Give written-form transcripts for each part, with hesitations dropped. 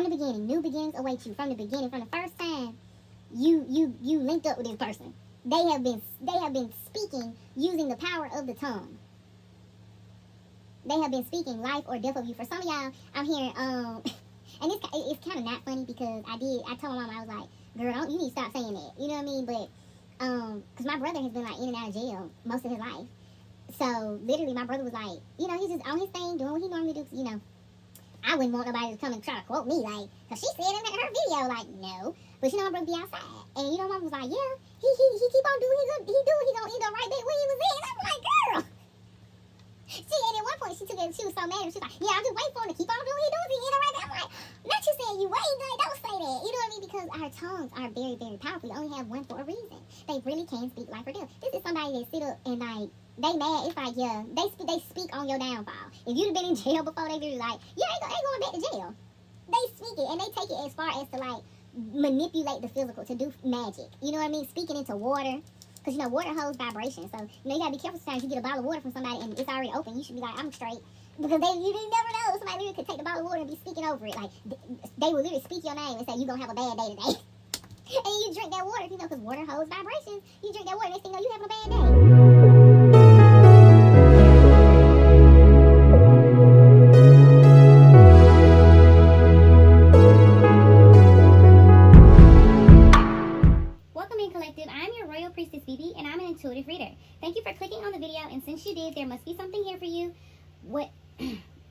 from the beginning. New beginnings await you from the beginning. From the first time you linked up with this person, they have been speaking using the power of the tongue. They have been speaking life or death of you. For some of y'all, I'm hearing and it's kind of not funny because I told my mom, I was like, girl, you need to stop saying that. You know what I mean? But because my brother has been like in and out of jail most of his life. So literally my brother was like, you know, he's just on his thing doing what he normally do. You know, I wouldn't want nobody to come and try to quote me like, because she said in her video, like, no. But you know, my brother be outside. And you know, my mom was like, yeah, he keep on doing he gonna end up right back where he was in. I'm like, girl. And at one point she was so mad. She was like, yeah, I'm just waiting for him to keep on doing what he doing. He end up right back. I'm like, not you saying you waiting, like, don't say that. You know what I mean? Because our tongues are very, very powerful. You only have one for a reason. They really can speak life or death. This is somebody that sit up and like, they mad. It's like, yeah, they speak on your downfall. If you'd have been in jail before, they be like, yeah, ain't going back to jail. They speak it, and they take it as far as to like manipulate the physical, to do magic. You know what I mean? Speaking into water. Because, you know, water holds vibration. So, you know, you got to be careful sometimes. You get a bottle of water from somebody and it's already open. You should be like, I'm straight. Because you never know. Somebody literally could take the bottle of water and be speaking over it. Like, they will literally speak your name and say, you're going to have a bad day today. And you drink that water, you know, because water holds vibrations. You drink that water, next thing you know, you having a bad day. I'm your Royal Priestess BB, and I'm an intuitive reader. Thank you for clicking on the video, and since you did, there must be something here for you.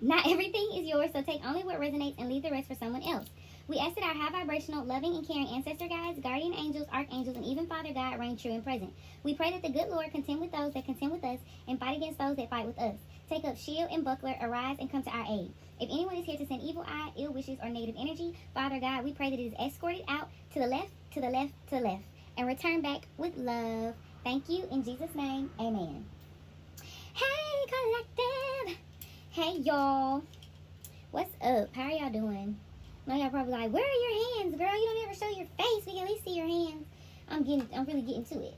Not everything is yours, so take only what resonates and leave the rest for someone else. We ask that our high vibrational, loving, and caring ancestor guides, guardian angels, archangels, and even Father God reign true and present. We pray that the good Lord contend with those that contend with us and fight against those that fight with us. Take up shield and buckler, arise and come to our aid. If anyone is here to send evil eye, ill wishes, or negative energy, Father God, we pray that it is escorted out to the left, to the left, to the left, and return back with love. Thank you. In Jesus' name, amen. Hey, collective. Hey, y'all. What's up? How are y'all doing? Now y'all probably like, where are your hands, girl? You don't ever show your face. We can at least see your hands. I'm really getting to it.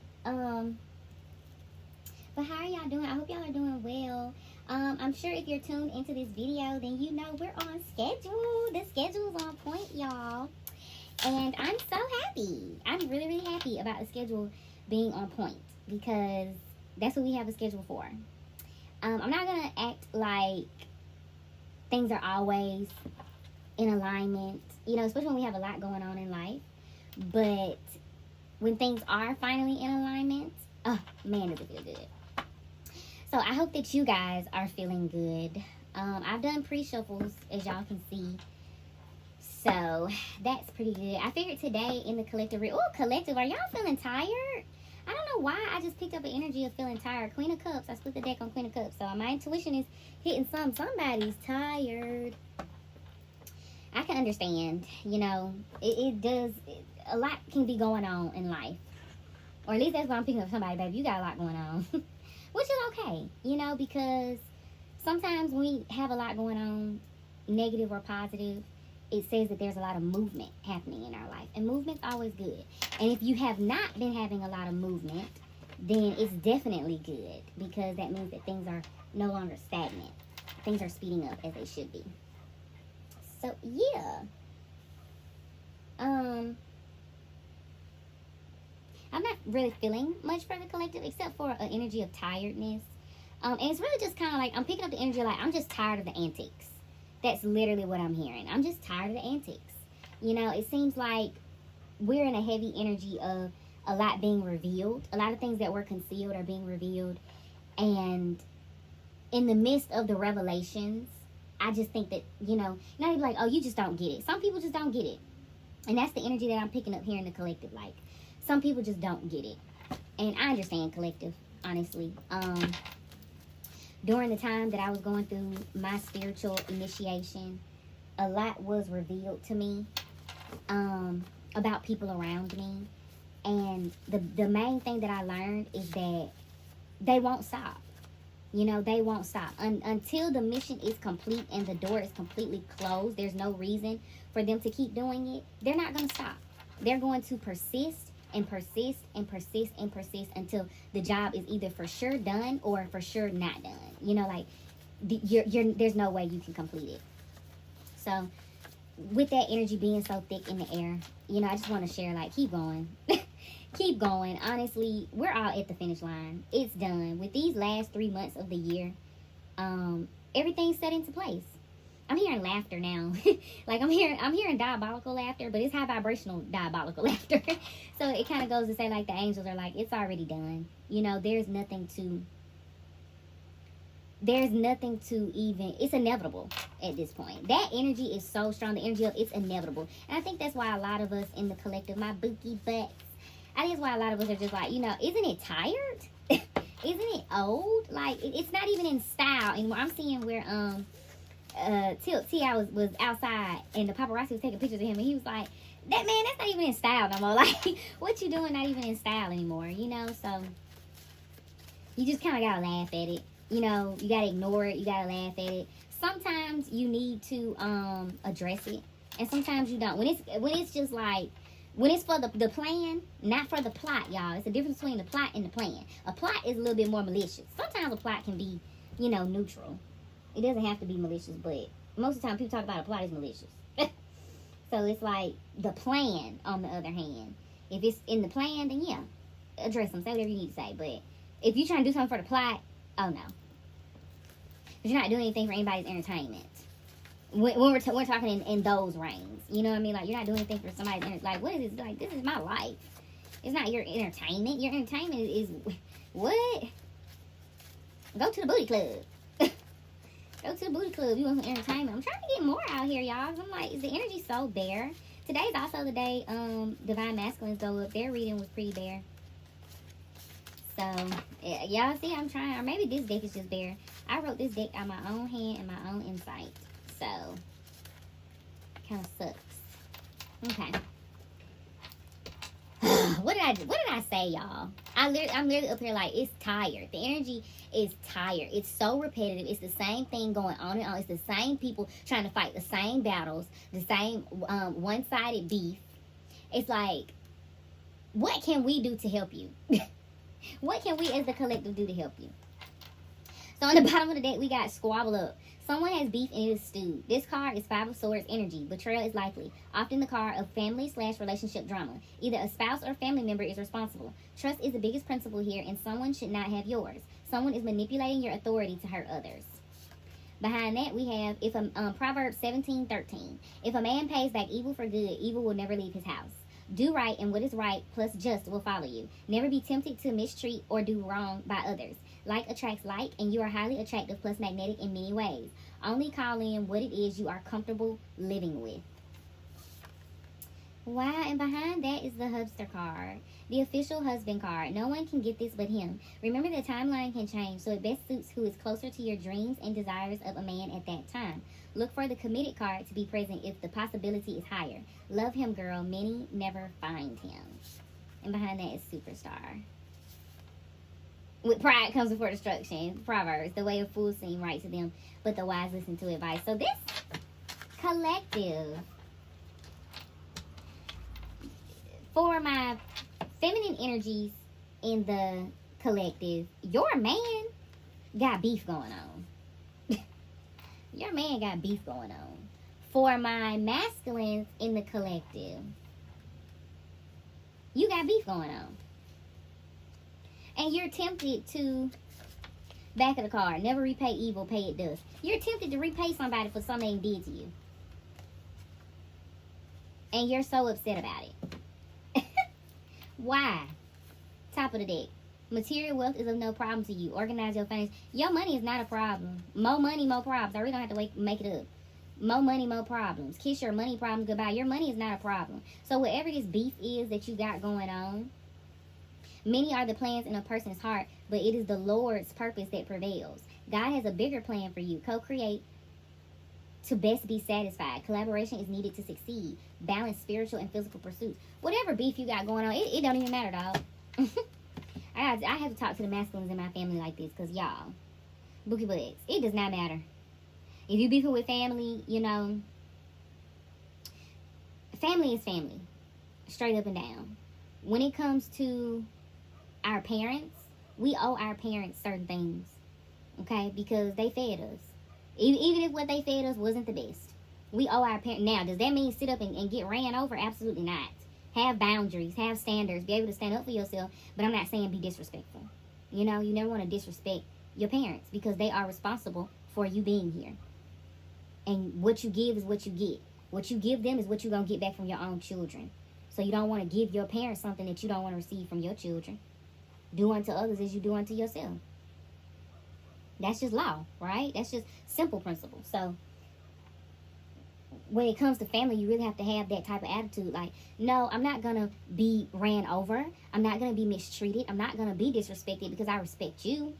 But how are y'all doing? I hope y'all are doing well. I'm sure if you're tuned into this video, then you know we're on schedule. The schedule's on point, y'all. And I'm so happy. I'm really, really happy about the schedule being on point because that's what we have a schedule for. I'm not going to act like things are always in alignment, you know, especially when we have a lot going on in life. But when things are finally in alignment, oh, man, does it feel good. So I hope that you guys are feeling good. I've done pre-shuffles, as y'all can see. So, that's pretty good. I figured today in the collective... collective, are y'all feeling tired? I don't know why I just picked up an energy of feeling tired. Queen of Cups. I split the deck on Queen of Cups. So, my intuition is hitting somebody's tired. I can understand. You know, it does... a lot can be going on in life. Or at least that's why I'm picking up somebody, baby. You got a lot going on. Which is okay. You know, because sometimes when we have a lot going on, negative or positive, it says that there's a lot of movement happening in our life. And movement's always good. And if you have not been having a lot of movement, then it's definitely good. Because that means that things are no longer stagnant. Things are speeding up as they should be. So, yeah. I'm not really feeling much for the collective except for an energy of tiredness. And it's really just kind of like, I'm picking up the energy like, I'm just tired of the antics. That's literally what I'm hearing. I'm just tired of the antics. You know, it seems like we're in a heavy energy of a lot being revealed. A lot of things that were concealed are being revealed. And in the midst of the revelations, I just think that, you know, not even like, oh, you just don't get it. Some people just don't get it. And that's the energy that I'm picking up here in the collective. Like, some people just don't get it. And I understand collective, honestly. During the time that I was going through my spiritual initiation, a lot was revealed to me about people around me. And the main thing that I learned is that they won't stop. You know, they won't stop. Until the mission is complete and the door is completely closed, there's no reason for them to keep doing it. They're not going to stop. They're going to persist and persist and persist and persist until the job is either for sure done or for sure not done. You know, like, there's no way you can complete it. So, with that energy being so thick in the air, you know, I just want to share, like, keep going. Keep going. Honestly, we're all at the finish line. It's done. With these last 3 months of the year, everything's set into place. I'm hearing laughter now. Like, I'm hearing diabolical laughter, but it's high vibrational diabolical laughter. So it kind of goes to say, like, the angels are like, it's already done. You know, there's nothing to even, it's inevitable at this point. That energy is so strong. The energy of it's inevitable. And I think that's why a lot of us in the collective, my bookie butts, I think that's why a lot of us are just like, you know, isn't it tired? Isn't it old? Like, it's not even in style anymore. I'm seeing where T.I. was outside and the paparazzi was taking pictures of him, and he was like, that's not even in style no more. Like, what you doing not even in style anymore, you know? So you just kind of gotta laugh at it. You know, you gotta ignore it, you gotta laugh at it. Sometimes you need to address it, and sometimes you don't. When it's just like, when it's for the plan, not for the plot, y'all. It's the difference between the plot and the plan. A plot is a little bit more malicious. Sometimes a plot can be, you know, neutral. It doesn't have to be malicious, but most of the time people talk about a plot is malicious. So it's like the plan, on the other hand. If it's in the plan, then yeah, address them. Say whatever you need to say. But if you're trying to do something for the plot, oh no. But you're not doing anything for anybody's entertainment. When we're talking in those reigns, you know what I mean? Like, you're not doing anything for somebody's like, what is this? Like, this is my life. It's not your entertainment. Your entertainment is what? Go to the booty club. Go to the booty club. You want some entertainment? I'm trying to get more out here, y'all. I'm like, is the energy so bare? Today's also the day Divine Masculines go up. Their reading was pretty bare. So, y'all see, I'm trying. Or maybe this deck is just bare. I wrote this deck on my own hand and my own insight. So, kind of sucks. Okay. What did I say, y'all? I'm literally up here like, it's tired. The energy is tired. It's so repetitive. It's the same thing going on and on. It's the same people trying to fight the same battles, the same one-sided beef. It's like, what can we do to help you? What can we as the collective do to help you? So on the bottom of the deck, we got squabble up. Someone has beef and it is stewed. This card is Five of Swords energy. Betrayal is likely. Often the card of family/relationship drama. Either a spouse or family member is responsible. Trust is the biggest principle here, and someone should not have yours. Someone is manipulating your authority to hurt others. Behind that, we have Proverbs 17:13. If a man pays back evil for good, evil will never leave his house. Do right, and what is right plus just will follow you. Never be tempted to mistreat or do wrong by others. Like attracts like, and you are highly attractive plus magnetic in many ways. Only call in what it is you are comfortable living with. Wow, and behind that is the Hubster card. The official husband card. No one can get this but him. Remember, the timeline can change, so it best suits who is closer to your dreams and desires of a man at that time. Look for the committed card to be present if the possibility is higher. Love him, girl. Many never find him. And behind that is Superstar. With pride comes before destruction. Proverbs. The way of fools seem right to them, but the wise listen to advice. So this collective, for my feminine energies in the collective, your man got beef going on. Your man got beef going on. For my masculines in the collective, you got beef going on. And you're tempted to, back of the card, never repay evil, pay it dust. You're tempted to repay somebody for something they did to you. And you're so upset about it. Why? Top of the deck. Material wealth is of no problem to you. Organize your finances. Your money is not a problem. More money, more problems. I really don't have to make it up. More money, more problems. Kiss your money problems goodbye. Your money is not a problem. So whatever this beef is that you got going on, many are the plans in a person's heart, but it is the Lord's purpose that prevails. God has a bigger plan for you. Co-create to best be satisfied. Collaboration is needed to succeed. Balance spiritual and physical pursuits. Whatever beef you got going on, it don't even matter, dog. I have to talk to the masculines in my family like this, because y'all, bookie butts, it does not matter. If you beefing with family, you know, family is family. Straight up and down. When it comes to our parents, we owe our parents certain things. Okay? Because they fed us. Even if what they fed us wasn't the best. We owe our parents. Now, does that mean sit up and get ran over? Absolutely not. Have boundaries, have standards, be able to stand up for yourself. But I'm not saying be disrespectful. You know, you never want to disrespect your parents because they are responsible for you being here. And what you give is what you get. What you give them is what you're going to get back from your own children. So you don't want to give your parents something that you don't want to receive from your children. Do unto others as you do unto yourself. That's just law, right? That's just simple principle. So when it comes to family, you really have to have that type of attitude. Like, no, I'm not going to be ran over. I'm not going to be mistreated. I'm not going to be disrespected because I respect you.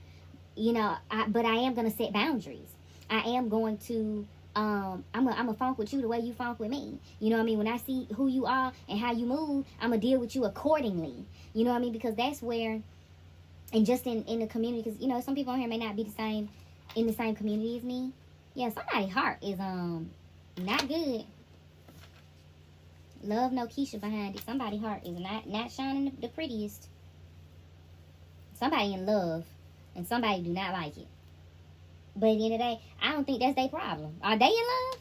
You know, but I am going to set boundaries. I am going to, I'm a funk with you the way you funk with me. You know what I mean? When I see who you are and how you move, I'm going to deal with you accordingly. You know what I mean? Because that's where, and just in the community, because, you know, some people on here may not be the same, in the same community as me. Yeah, somebody's heart is, not good. Love no Keisha behind it. Somebody's heart is not shining the prettiest. Somebody in love, and somebody do not like it. But at the end of the day, I don't think that's their problem. Are they in love?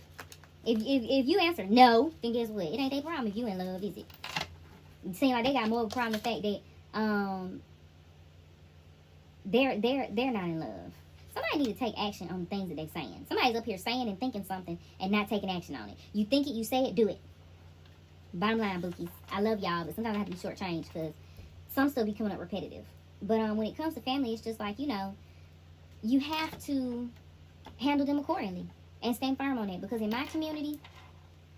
If you answer no, then guess what? It ain't their problem if you in love, is it? It seems like they got more of a problem with the fact that they're not in love. Somebody need to take action on the things that they're saying. Somebody's up here saying and thinking something and not taking action on it. You think it, you say it, do it. Bottom line, bookies. I love y'all, but sometimes I have to be shortchanged because some stuff be coming up repetitive. But when it comes to family, it's just like, you know, you have to handle them accordingly and stand firm on it. Because in my community,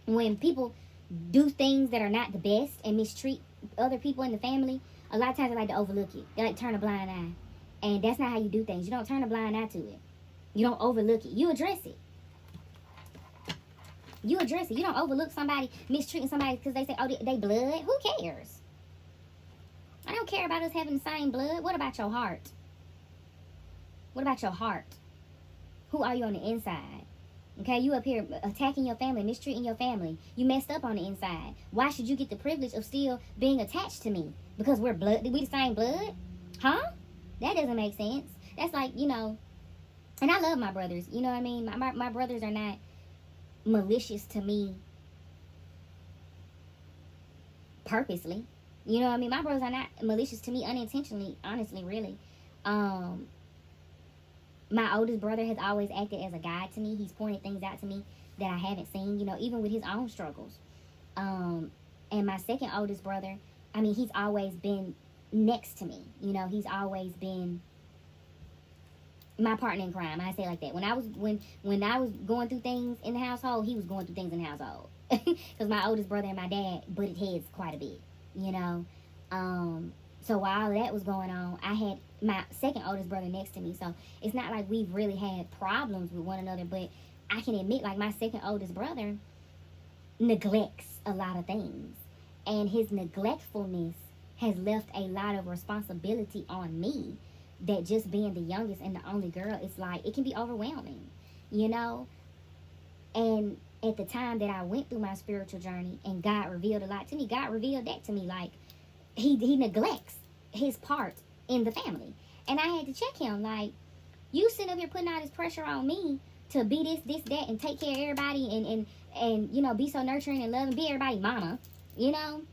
when people do things that are not the best and mistreat other people in the family, a lot of times they like to overlook it. They like to turn a blind eye. And that's not how you do things. You don't turn a blind eye to it. You don't overlook it. You address it. You address it. You don't overlook somebody mistreating somebody because they say, oh, they blood. Who cares? I don't care about us having the same blood. What about your heart? What about your heart? Who are you on the inside? Okay, you up here attacking your family, mistreating your family. You messed up on the inside. Why should you get the privilege of still being attached to me? Because we're blood. We the same blood? Huh? That doesn't make sense. That's like, you know, and I love my brothers. You know what I mean? My brothers are not malicious to me purposely. You know what I mean? My brothers are not malicious to me unintentionally, honestly, really. My oldest brother has always acted as a guide to me. He's pointed things out to me that I haven't seen, you know, even with his own struggles. And my second oldest brother, I mean, he's always been next to me. You know, he's always been my partner in crime. I say it like that. When I was going through things in the household, he was going through things in the household. Because my oldest brother and my dad butted heads quite a bit, you know. So while that was going on, I had my second oldest brother next to me. So it's not like we've really had problems with one another, but I can admit, like, my second oldest brother neglects a lot of things. And his neglectfulness has left a lot of responsibility on me, that just being the youngest and the only girl, it's like, it can be overwhelming, you know? And at the time that I went through my spiritual journey and God revealed a lot to me, God revealed that to me, like, he neglects his part in the family. And I had to check him, like, you sitting up here putting all this pressure on me to be this, that, and take care of everybody and you know, be so nurturing and loving, be everybody's mama, you know?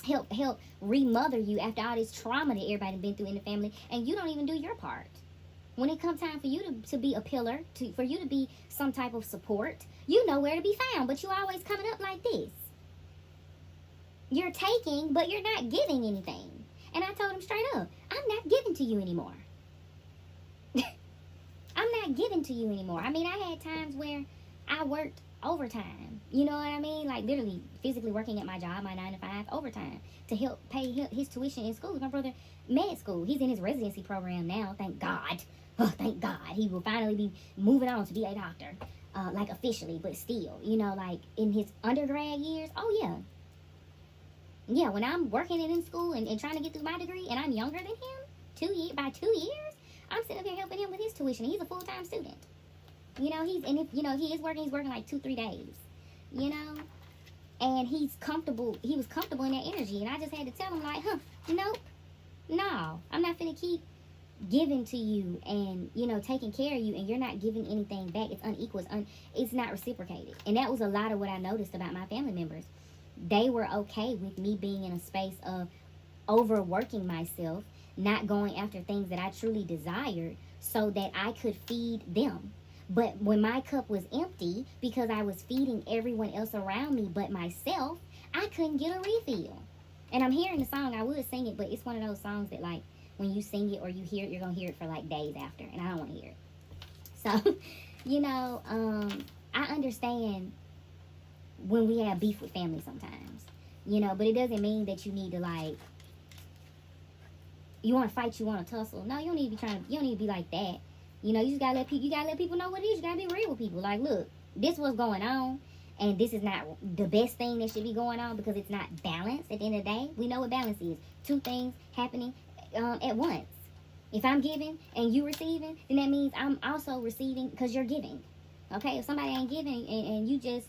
Help remother you after all this trauma that everybody been through in the family, and you don't even do your part. When it comes time for you to be a pillar, for you to be some type of support, you know where to be found, but you always coming up like this. You're taking, but you're not giving anything. And I told him straight up, I'm not giving to you anymore. I'm not giving to you anymore. I mean, I had times where I worked overtime, you know what I mean? Like, literally physically working at my job, my 9 to 5, overtime to help pay his tuition in school. My brother, med school, he's in his residency program now, thank God. Oh, thank God. He will finally be moving on to be a doctor, like officially, but still, you know, like in his undergrad years. Oh yeah, when I'm working in school and trying to get through my degree, and I'm younger than him by 2 years, I'm sitting up here helping him with his tuition. He's a full-time student. You know, he is working like 2-3 days, you know, and he was comfortable in that energy. And I just had to tell him, like, nope, no, I'm not finna keep given to you and, you know, taking care of you, and you're not giving anything back. It's unequal. It's not reciprocated. And that was a lot of what I noticed about my family members. They were okay with me being in a space of overworking myself, not going after things that I truly desired so that I could feed them. But when my cup was empty, because I was feeding everyone else around me but myself, I couldn't get a refill. And I'm hearing the song. I would sing it, but it's one of those songs that, like, when you sing it or you hear it, you're going to hear it for, like, days after. And I don't want to hear it. So, you know, I understand when we have beef with family sometimes. You know, but it doesn't mean that you need to, like, you want to fight, you want to tussle. No, you don't need to be you don't need to be like that. You know, you just got to let people know what it is. You got to be real with people. Like, look, this is what's going on. And this is not the best thing that should be going on because it's not balanced at the end of the day. We know what balance is. Two things happening at once. If I'm giving and you receiving, then that means I'm also receiving because you're giving. Okay? If somebody ain't giving and you just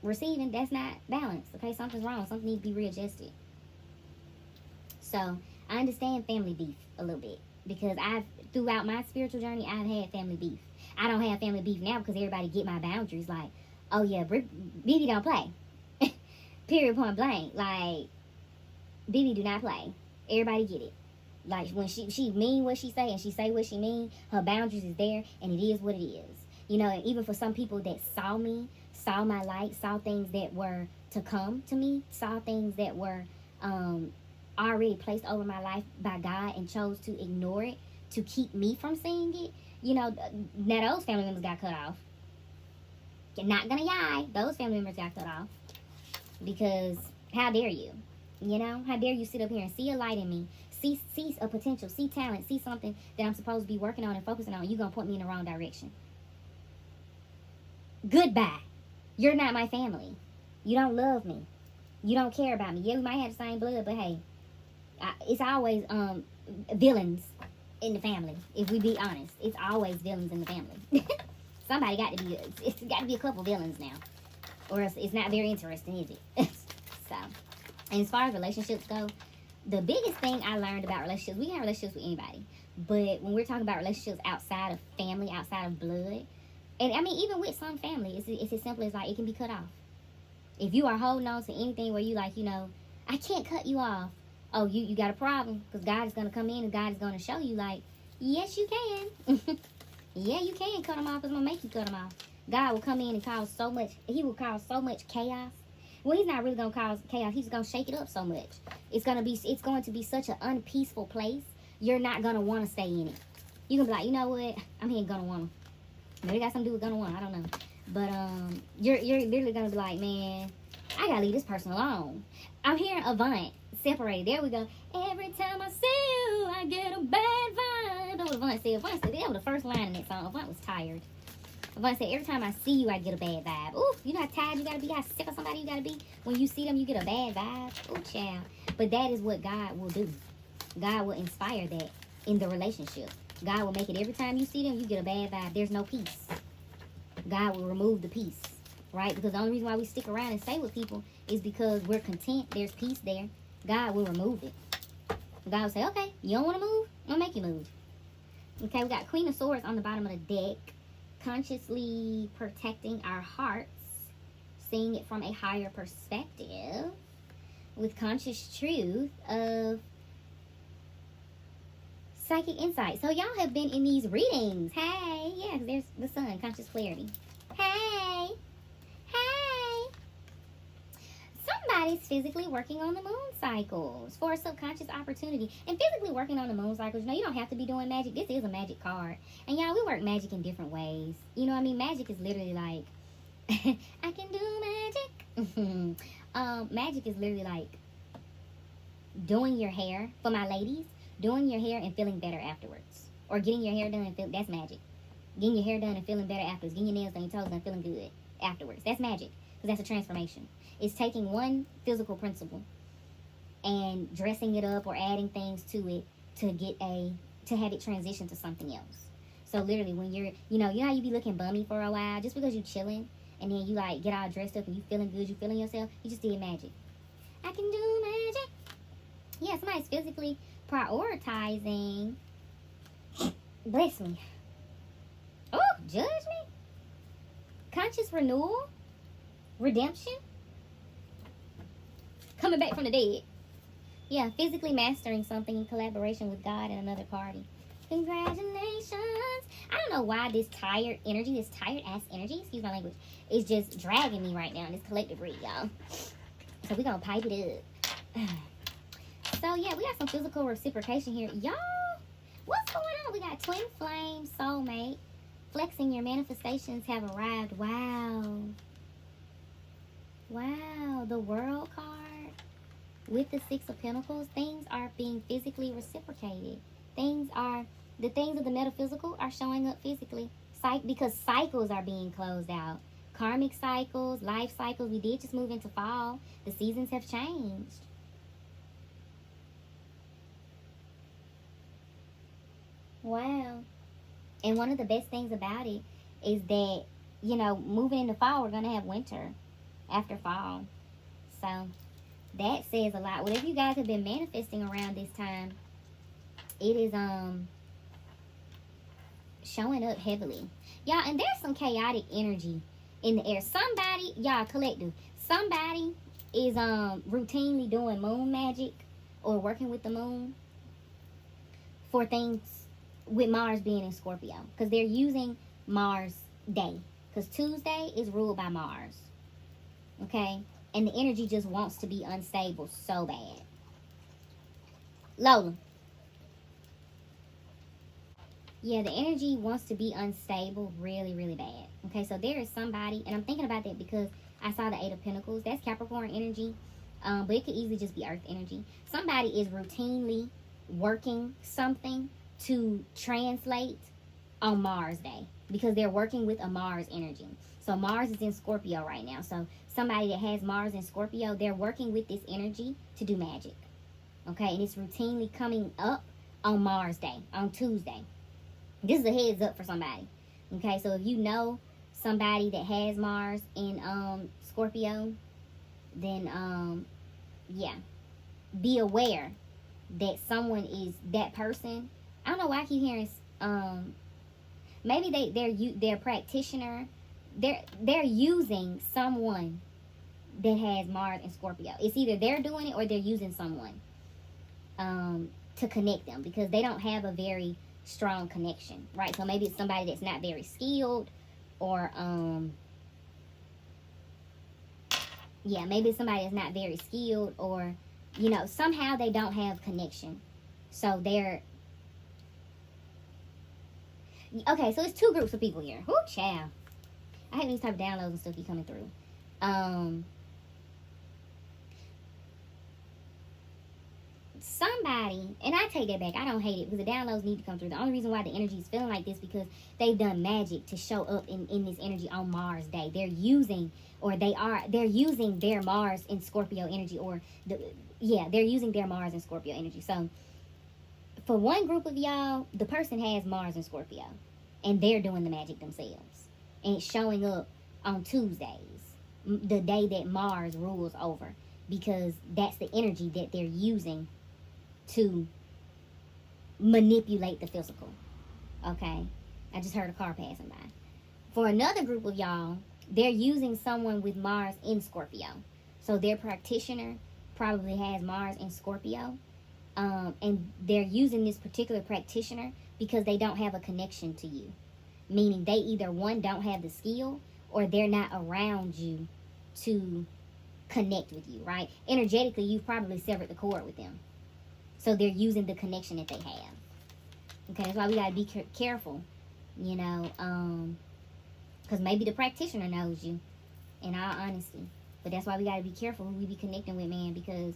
receiving, that's not balanced. Okay? Something's wrong. Something needs to be readjusted. So, I understand family beef a little bit because throughout my spiritual journey, I've had family beef. I don't have family beef now because everybody get my boundaries. Like, oh yeah, BB don't play. Period, point blank. Like, BB do not play. Everybody get it. Like, when she mean what she say and she say what she mean, her boundaries is there and it is what it is. You know, and even for some people that saw me, saw my light, saw things that were to come to me, saw things that were already placed over my life by God and chose to ignore it to keep me from seeing it, you know, now those family members got cut off. You're not gonna lie, those family members got cut off. Because how dare you? You know, how dare you sit up here and see a light in me, see a potential, see talent, see something that I'm supposed to be working on and focusing on, and you're gonna point me in the wrong direction. Goodbye. You're not my family. You don't love me. You don't care about me. Yeah, we might have the same blood, but hey, it's always villains in the family. If we be honest, it's always villains in the family. Somebody it's got to be a couple villains now, or else it's not very interesting, is it? So, and as far as relationships go, the biggest thing I learned about relationships, we can have relationships with anybody, but when we're talking about relationships outside of family, outside of blood, and I mean even with some family, it's as simple as like it can be cut off. If you are holding on to anything where you like, you know, I can't cut you off. Oh, you got a problem because God is going to come in and God is going to show you like, yes, you can. Yeah, you can cut them off. It's going to make you cut them off. God will come in and cause so much. He will cause so much chaos. Well, he's not really going to cause chaos. He's going to shake it up so much. It's going to be such an unpeaceful place. You're not going to want to stay in it. You're going to be like, you know what? I'm here going to want to. Maybe it got something to do with going to want. I don't know. But you're literally going to be like, man, I got to leave this person alone. I'm hearing Avant. Separated. There we go. Every time I see you, I get a bad vibe. That's what Avant said. Avant said that was the first line in that song. Avant was tired. Avant said, every time I see you, I get a bad vibe. Ooh, you know how tired you gotta be, how sick of somebody you gotta be. When you see them, you get a bad vibe. Ooh, child. But that is what God will do. God will inspire that in the relationship. God will make it every time you see them, you get a bad vibe. There's no peace. God will remove the peace. Right? Because the only reason why we stick around and stay with people is because we're content. There's peace there. God will remove it. God will say, okay, you don't want to move? I'm going to make you move. Okay, we got Queen of Swords on the bottom of the deck. Consciously protecting our hearts. Seeing it from a higher perspective. With conscious truth of psychic insight. So y'all have been in these readings. Hey, yeah, there's the sun, conscious clarity. Hey. Somebody's physically working on the moon cycles for a subconscious opportunity. And physically working on the moon cycles, you know, you don't have to be doing magic. This is a magic card. And y'all, we work magic in different ways. You know what I mean? Magic is literally like, I can do magic. Magic is literally like doing your hair, for my ladies, doing your hair and feeling better afterwards. Or getting your hair done and that's magic. Getting your hair done and feeling better afterwards. Getting your nails done, your toes done, feeling good afterwards. That's magic. Because that's a transformation. It's taking one physical principle and dressing it up or adding things to it to have it transition to something else. So literally when you're, you know how you be looking bummy for a while just because you chilling and then you like get all dressed up and you feeling good, you feeling yourself, you just did magic. I can do magic. Yeah, somebody's physically prioritizing, bless me. Oh, judgment, conscious renewal, redemption, coming back from the dead. Yeah, physically mastering something in collaboration with God and another party. Congratulations. I don't know why this tired energy, this tired ass energy, excuse my language, is just dragging me right now in this collective read, y'all. So we're going to pipe it up. So, yeah, we got some physical reciprocation here. Y'all, what's going on? We got twin flame, soulmate. Flexing, your manifestations have arrived. Wow. Wow. The World card with the Six of Pentacles. Things are being physically reciprocated. The things of the metaphysical are showing up physically. Because cycles are being closed out. Karmic cycles, life cycles. We did just move into fall. The seasons have changed. Wow. And one of the best things about it is that, you know, moving into fall, we're going to have winter after fall. So that says a lot. Whatever you guys have been manifesting around this time, it is showing up heavily. Y'all, and there's some chaotic energy in the air. Somebody, y'all, collective, somebody is routinely doing moon magic or working with the moon for things with Mars being in Scorpio, because they're using Mars day, because Tuesday is ruled by Mars. Okay, and the energy just wants to be unstable so bad. Lola. Yeah, the energy wants to be unstable really, really bad. Okay, so there is somebody, and I'm thinking about that because I saw the Eight of Pentacles. That's Capricorn energy, but it could easily just be Earth energy. Somebody is routinely working something to translate on Mars day, because they're working with a Mars energy. So Mars is in Scorpio right now. So somebody that has Mars in Scorpio, they're working with this energy to do magic. Okay, and it's routinely coming up on Mars day, on Tuesday. This is a heads up for somebody. Okay, so if you know somebody that has Mars in Scorpio, then yeah, be aware that someone is that person. I don't know why I keep hearing maybe they're practitioner. They're using someone that has Mars and Scorpio. It's either they're doing it or they're using someone to connect them, because they don't have a very strong connection, right? So maybe it's somebody that's not very skilled, or yeah, maybe it's somebody that's not very skilled, or you know, somehow they don't have connection. So they're okay, so it's two groups of people here. Whoo, child. I hate these type of downloads and stuff keep coming through. Somebody, and I take that back, I don't hate it, because the downloads need to come through. The only reason why the energy is feeling like this because they've done magic to show up in this energy on Mars day. They're using their Mars in Scorpio energy, or they're using their Mars in Scorpio energy. So for one group of y'all, the person has Mars in Scorpio, and they're doing the magic themselves, and it's showing up on Tuesdays, the day that Mars rules over, because that's the energy that they're using to manipulate the physical. Okay, I just heard a car passing by. For another group of y'all, they're using someone with Mars in Scorpio, so their practitioner probably has Mars in Scorpio, and they're using this particular practitioner because they don't have a connection to you, meaning they either, one, don't have the skill, or they're not around you to connect with you, right? Energetically, you've probably severed the cord with them, so they're using the connection that they have. Okay, that's why we gotta be careful, you know, because maybe the practitioner knows you, in all honesty, but that's why we gotta be careful who we be connecting with, man, because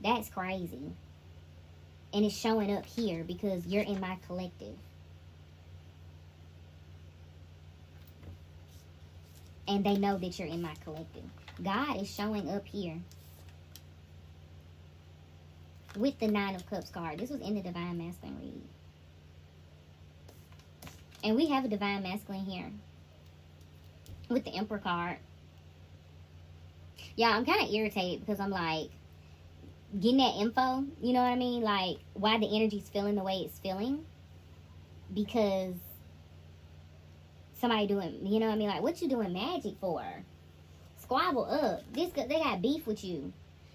that's crazy. And it's showing up here because you're in my collective. And they know that you're in my collective. God is showing up here with the Nine of Cups card. This was in the Divine Masculine read. And we have a Divine Masculine here with the Emperor card. Yeah, I'm kind of irritated because I'm like, getting that info, you know what I mean? Like, why the energy's feeling the way it's feeling. Because somebody doing, you know what I mean? Like, what you doing magic for? Squabble up. They got beef with you.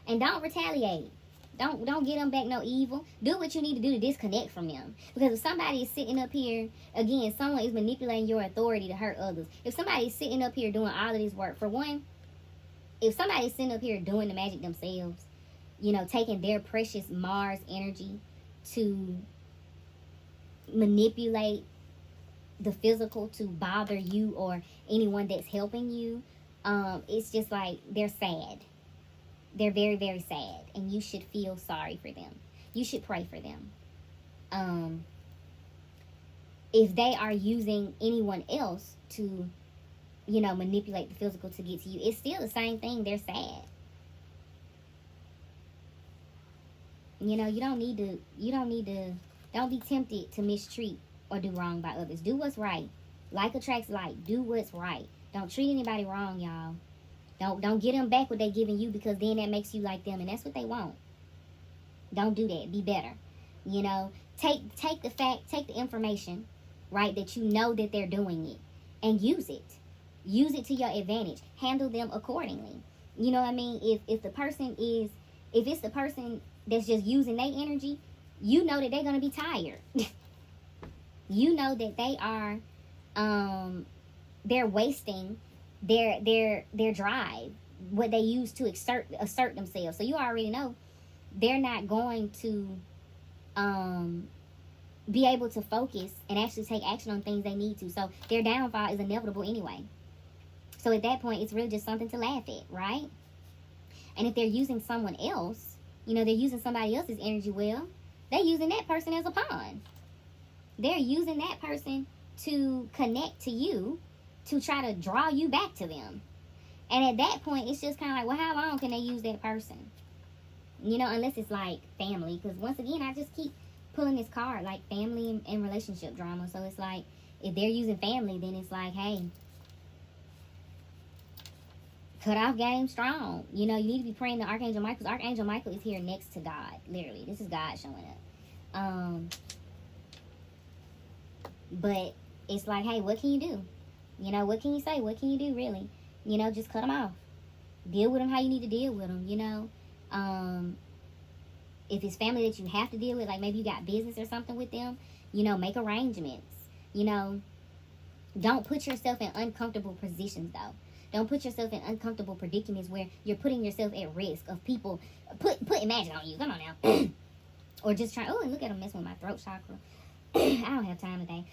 And don't retaliate. Don't get them back no evil. Do what you need to do to disconnect from them. Because if somebody is sitting up here, again, someone is manipulating your authority to hurt others. If somebody is sitting up here doing all of this work, for one, if somebody is sitting up here doing the magic themselves, you know, taking their precious Mars energy to manipulate the physical to bother you or anyone that's helping you, it's just like they're sad. They're very, very sad, and you should feel sorry for them. You should pray for them. If they are using anyone else to, you know, manipulate the physical to get to you, it's still the same thing. They're sad. You know, don't be tempted to mistreat or do wrong by others. Do what's right. Like attracts like. Do what's right. Don't treat anybody wrong, y'all. Don't get them back what they giving you, because then that makes you like them, and that's what they want. Don't do that. Be better. You know, take the information, right, that you know that they're doing it, and use it. Use it to your advantage. Handle them accordingly. You know what I mean? If it's the person that's just using their energy, you know that they're going to be tired. You know that they are, they're wasting their drive, what they use to assert themselves. So you already know they're not going to be able to focus and actually take action on things they need to. So their downfall is inevitable anyway. So at that point, it's really just something to laugh at, right? And if they're using someone else, you know, they're using somebody else's energy, well, they're using that person as a pawn. They're using that person to connect to you, to try to draw you back to them. And at that point, it's just kind of like, well, how long can they use that person? You know, unless it's like family. Because once again, I just keep pulling this card, like family and relationship drama. So it's like, if they're using family, then it's like, hey, cut off game strong. You know, you need to be praying to Archangel Michael, because Archangel Michael is here next to God. Literally, this is God showing up. But it's like, hey, what can you do? You know, what can you say? What can you do, really? You know, just cut them off. Deal with them how you need to deal with them, you know. If it's family that you have to deal with, like maybe you got business or something with them, you know, make arrangements. You know, don't put yourself in uncomfortable positions, though. Don't put yourself in uncomfortable predicaments where you're putting yourself at risk of people putting magic on you. Come on now. Or just trying, oh, look at them messing with my throat chakra. I don't have time today.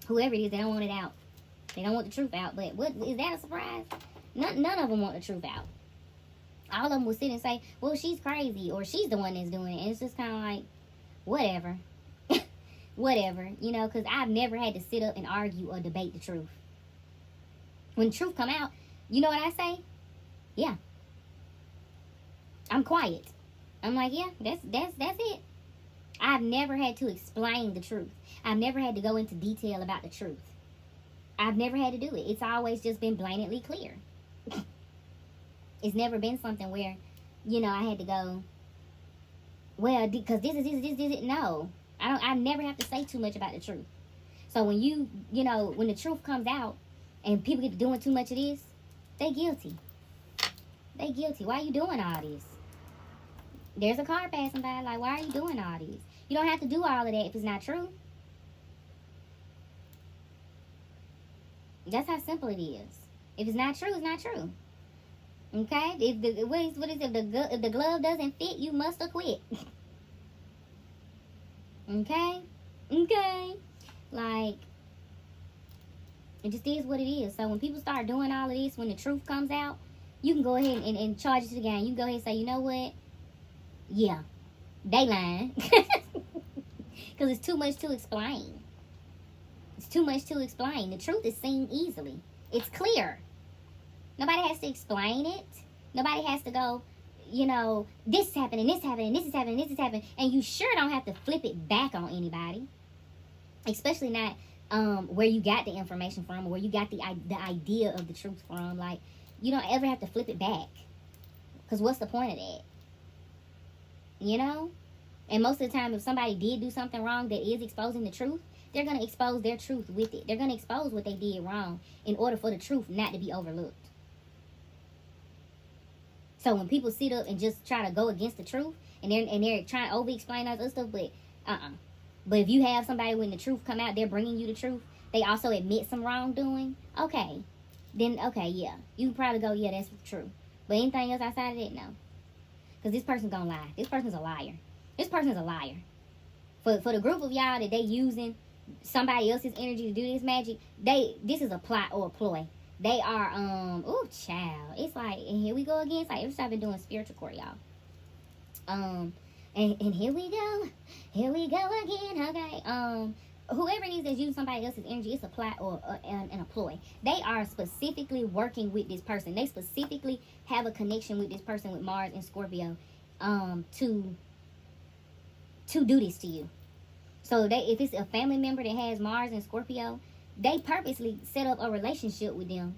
Whoever it is, they don't want it out. They don't want the truth out. But what is that a surprise? None of them want the truth out. All of them will sit and say, well, she's crazy, or she's the one that's doing it. And it's just kind of like, whatever. Whatever. You know, because I've never had to sit up and argue or debate the truth. When the truth come out, you know what I say? Yeah. I'm quiet. I'm like, yeah, that's it. I've never had to explain the truth. I've never had to go into detail about the truth. I've never had to do it. It's always just been blatantly clear. It's never been something where, you know, I had to go, well, because this is it. No. I never have to say too much about the truth. So when you know, when the truth comes out and people get to doing too much of this, they guilty. They guilty. Why are you doing all this? There's a car passing by, like, why are you doing all this? You don't have to do all of that if it's not true. That's how simple it is. If it's not true, it's not true. Okay? If the glove doesn't fit, you must acquit. Okay? Okay? Like, it just is what it is. So when people start doing all of this, when the truth comes out, you can go ahead and charge it to the game. You can go ahead and say, you know what? Yeah, they lying. Because it's too much to explain. It's too much to explain. The truth is seen easily. It's clear. Nobody has to explain it. Nobody has to go, you know, this happened, and this happened, and this is happening, and this is happening. And you sure don't have to flip it back on anybody. Especially not where you got the information from, or where you got the idea of the truth from. Like, you don't ever have to flip it back. Because what's the point of that? You know? And most of the time, if somebody did do something wrong that is exposing the truth, they're going to expose their truth with it. They're going to expose what they did wrong in order for the truth not to be overlooked. So when people sit up and just try to go against the truth, and they're trying to over-explain all this other stuff, but But if you have somebody when the truth come out, they're bringing you the truth, they also admit some wrongdoing, okay, yeah. You can probably go, yeah, that's true. But anything else outside of that, no. Because this person's going to lie. This person's a liar. This person's a liar. For the group of y'all that they using somebody else's energy to do this magic, this is a plot or a ploy. They are, oh, child. It's like, and here we go again. It's like, ever since I've been doing spiritual court, y'all. And here we go. Here we go again, okay? Whoever it is that's using somebody else's energy, it's a plot or and a ploy. They are specifically working with this person. They specifically have a connection with this person with Mars and Scorpio to do this to you. So if it's a family member that has Mars and Scorpio, they purposely set up a relationship with them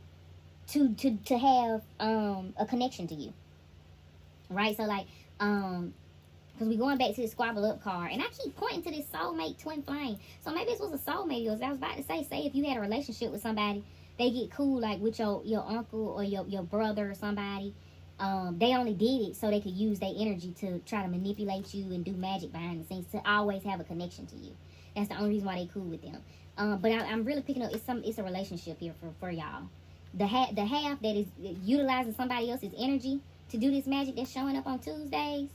to have a connection to you. Right? So like because we going back to the squabble up card, and I keep pointing to this soulmate twin flame. So maybe this was a soulmate of yours. I was about to say if you had a relationship with somebody, they get cool like with your uncle or your brother or somebody. They only did it so they could use their energy to try to manipulate you and do magic behind the scenes to always have a connection to you. That's the only reason why they cool with them. But I'm really picking up it's a relationship here for y'all. The half that is utilizing somebody else's energy to do this magic that's showing up on Tuesdays.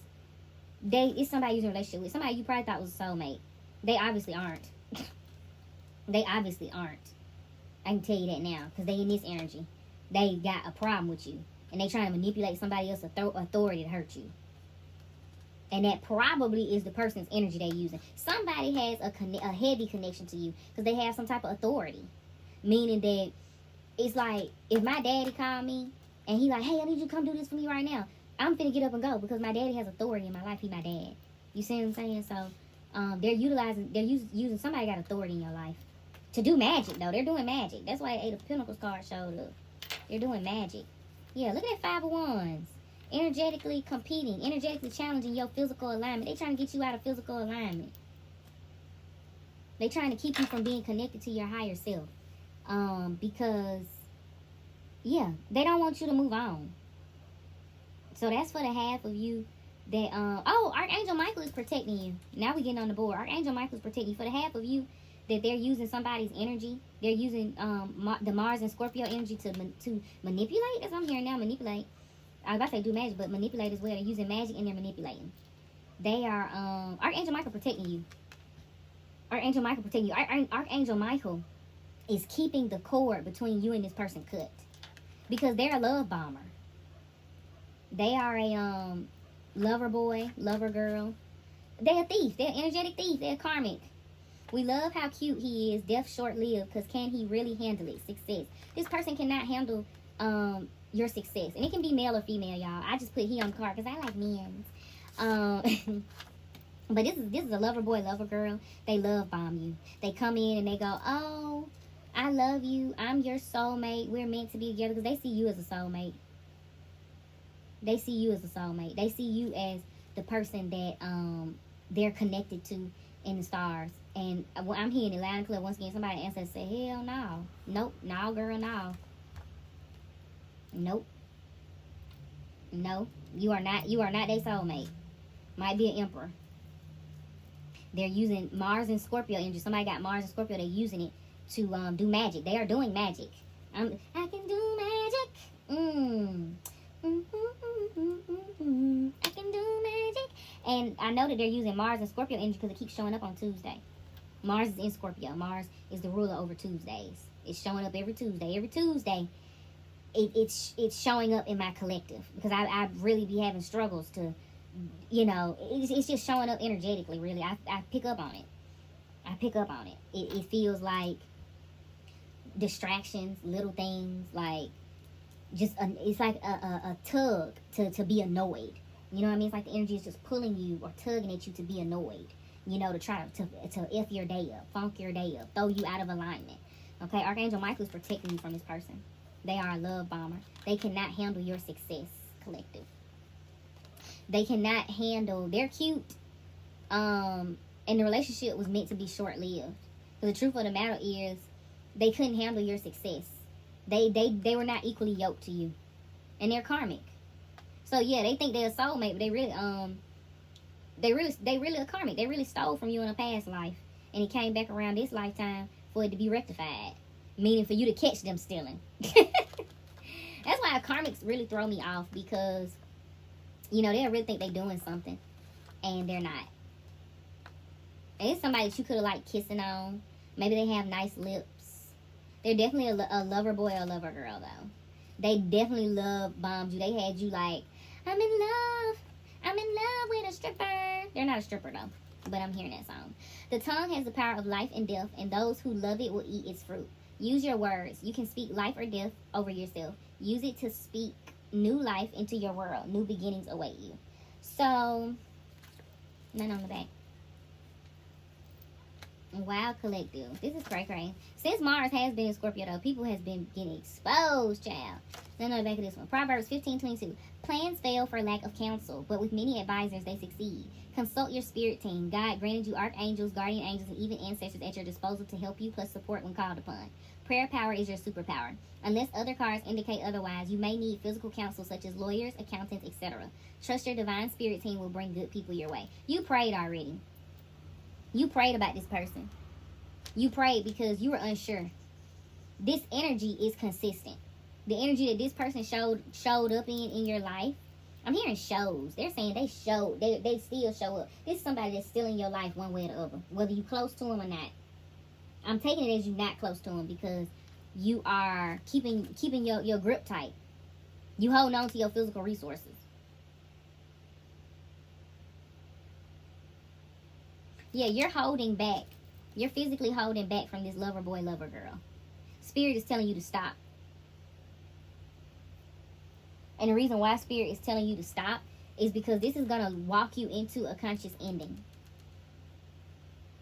It's somebody using a relationship with somebody you probably thought was a soulmate. They obviously aren't. They obviously aren't. I can tell you that now because they in this energy. They got a problem with you. And they trying to manipulate somebody else's authority to hurt you. And that probably is the person's energy they're using. Somebody has a heavy connection to you because they have some type of authority. Meaning that it's like, if my daddy called me and he like, hey, I need you to come do this for me right now. I'm finna get up and go because my daddy has authority in my life. He my dad. You see what I'm saying? So they're using somebody got authority in your life to do magic though. They're doing magic. That's why the Eight of Pentacles card showed up. They're doing magic. Yeah, look at that Five of Wands. Energetically competing, energetically challenging your physical alignment. They trying to get you out of physical alignment. They trying to keep you from being connected to your higher self. Because yeah, they don't want you to move on. So that's for the half of you that, Archangel Michael is protecting you. Now we getting on the board. Archangel Michael is protecting you. For the half of you that they're using somebody's energy, they're using the Mars and Scorpio energy to manipulate. That's what I'm hearing now, manipulate. I was about to say do magic, but manipulate as well. They're using magic and they're manipulating. They are, Archangel Michael protecting you. Archangel Michael protecting you. Archangel Michael is keeping the cord between you and this person cut. Because they're a love bomber. They are a lover boy, lover girl. They're a thief. They're an energetic thief. They're karmic. We love how cute he is. Death short-lived, because can he really handle it? Success. This person cannot handle your success. And it can be male or female, y'all. I just put he on the card because I like men. But this is a lover boy, lover girl. They love bomb you. They come in and they go, oh, I love you. I'm your soulmate. We're meant to be together, because they see you as a soulmate. They see you as a soulmate. They see you as the person that they're connected to in the stars. And I'm hearing it loud and clear. Once again, somebody answer and say, hell no. Nope. No, girl, no. Nope. No. You are not their soulmate. Might be an emperor. They're using Mars and Scorpio energy. Somebody got Mars and Scorpio. They're using it to do magic. They are doing magic. I can do magic. I can do magic. And I know that they're using Mars and Scorpio energy because it keeps showing up on Tuesday. Mars is in Scorpio. Mars is the ruler over Tuesdays. It's showing up every Tuesday. Every Tuesday, it's showing up in my collective. Because I really be having struggles to, it's just showing up energetically, really. I pick up on it. I pick up on it. It feels like distractions, little things, like it's like a tug to be annoyed. You know what I mean? It's like the energy is just pulling you or tugging at you to be annoyed. To try to F your day up, funk your day up, throw you out of alignment. Okay, Archangel Michael is protecting you from this person. They are a love bomber. They cannot handle your success, collective. They cannot handle, they're cute, and the relationship was meant to be short-lived. But the truth of the matter is, they couldn't handle your success. They were not equally yoked to you, and they're karmic. So yeah, they think they're a soulmate, but they really a karmic. They really stole from you in a past life, and it came back around this lifetime for it to be rectified, meaning for you to catch them stealing. That's why karmics really throw me off, because you know they'll really think they're doing something, and they're not. And it's somebody that you could have liked kissing on. Maybe they have nice lips. They're definitely a lover boy or a lover girl, though. They definitely bombed you. They had you like, I'm in love with a stripper. They're not a stripper, though, but I'm hearing that song. The tongue has the power of life and death, and those who love it will eat its fruit. Use your words. You can speak life or death over yourself. Use it to speak new life into your world. New beginnings await you. So, none on the back. Wow, collective. This is cray-cray. Since Mars has been in Scorpio, though, people has been getting exposed, child. None on the back of this one. Proverbs 15:22. Plans fail for lack of counsel, but with many advisors, they succeed. Consult your spirit team. God granted you archangels, guardian angels, and even ancestors at your disposal to help you, plus support when called upon. Prayer power is your superpower. Unless other cards indicate otherwise, you may need physical counsel such as lawyers, accountants, etc. Trust your divine spirit team will bring good people your way. You prayed already. You prayed about this person. You prayed because you were unsure. This energy is consistent. The energy that this person showed up in your life. I'm hearing shows. They're saying they still show up. This is somebody that's still in your life one way or the other, whether you close to them or not. I'm taking it as you not close to them because you are keeping your grip tight. You holding on to your physical resources. Yeah, you're holding back. You're physically holding back from this lover boy, lover girl. Spirit is telling you to stop. And the reason why Spirit is telling you to stop is because this is going to walk you into a conscious ending.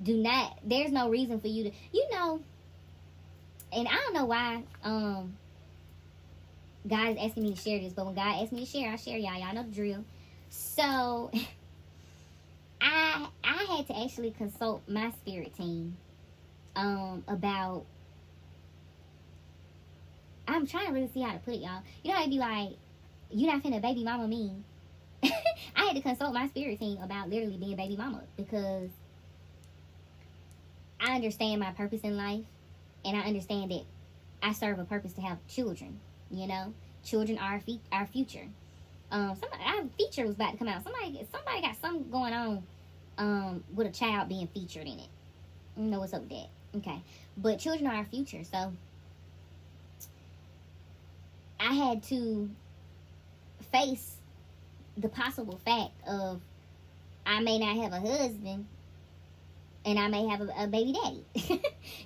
There's no reason for you to, and I don't know why God is asking me to share this, but when God asks me to share, I share, y'all. Y'all know the drill. So, I had to actually consult my spirit team about, I'm trying to really see how to put it, y'all. You know, I'd be like, you're not finna baby mama me. I had to consult my spirit team about literally being baby mama because I understand my purpose in life, and I understand that I serve a purpose to have children. You know, children are our future. Our feature was about to come out. Somebody got something going on with a child being featured in it. I don't know what's up with that. Okay, but children are our future, so I had to face the possible fact of I may not have a husband and I may have a baby daddy.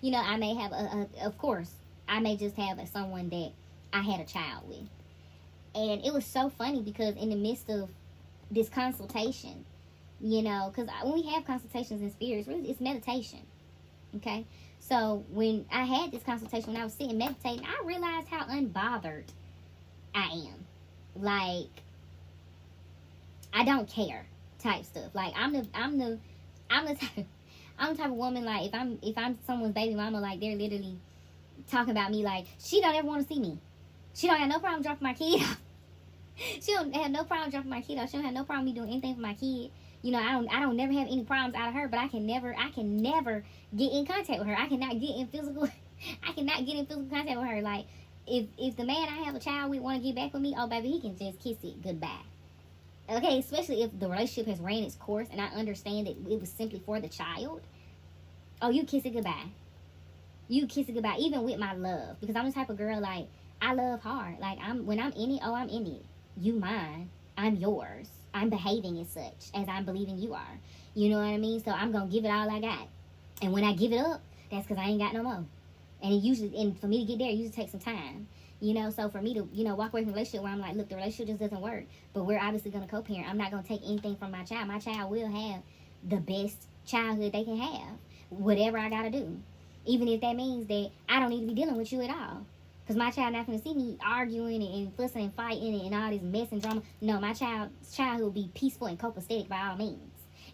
You know, I may have of course, I may just have someone that I had a child with. And it was so funny because in the midst of this consultation, you know, because when we have consultations in spirits, really it's meditation. Okay? So when I had this consultation, when I was sitting meditating, I realized how unbothered I am. Like, I don't care type stuff. Like, I'm the type of woman, like, if I'm someone's baby mama, like, they're literally talking about me like, she don't ever want to see me. She don't have no problem dropping my kid off. She don't have no problem dropping my kid off. She don't have no problem me doing anything for my kid. You know, I don't never have any problems out of her, but I can never get in contact with her. I cannot get in physical contact with her. Like, if the man I have a child with want to get back with me, oh baby, he can just kiss it goodbye. Okay, especially if the relationship has ran its course and I understand that it was simply for the child. Oh, you kiss it goodbye. You kiss it goodbye, even with my love, because I'm the type of girl, like, I love hard. Like, when I'm in it, oh, I'm in it. You mine, I'm yours. I'm behaving as such as I'm believing you are. You know what I mean? So I'm gonna give it all I got. And when I give it up, that's because I ain't got no more. And for me to get there, it usually takes some time. You know, so for me to, you know, walk away from a relationship where I'm like, look, the relationship just doesn't work, but we're obviously going to co-parent. I'm not going to take anything from my child. My child will have the best childhood they can have, whatever I got to do. Even if that means that I don't need to be dealing with you at all. Because my child not going to see me arguing and fussing and fighting and all this mess and drama. No, my childhood will be peaceful and copacetic by all means.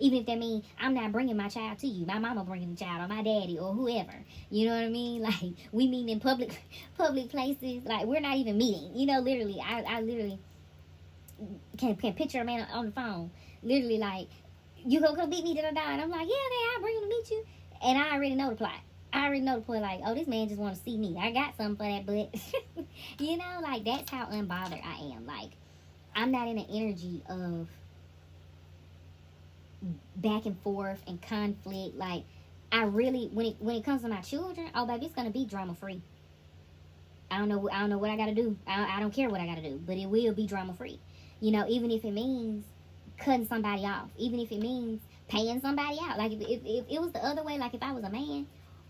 Even if that means I'm not bringing my child to you. My mama bringing the child, or my daddy, or whoever. You know what I mean? Like, we meet in public places. Like, we're not even meeting. You know, literally, I literally can picture a man on the phone. Literally, like, you gonna come meet me, and I'm like, yeah, I'll bring him to meet you. And I already know the plot. I already know the point, like, oh, this man just want to see me. I got something for that, but, you know, like, that's how unbothered I am. Like, I'm not in an energy of back and forth and conflict. Like, I really, when it comes to my children, oh, baby, it's going to be drama-free. I don't know what I got to do. I don't care what I got to do, but it will be drama-free. You know, even if it means cutting somebody off, even if it means paying somebody out. Like, if it was the other way, like, if I was a man,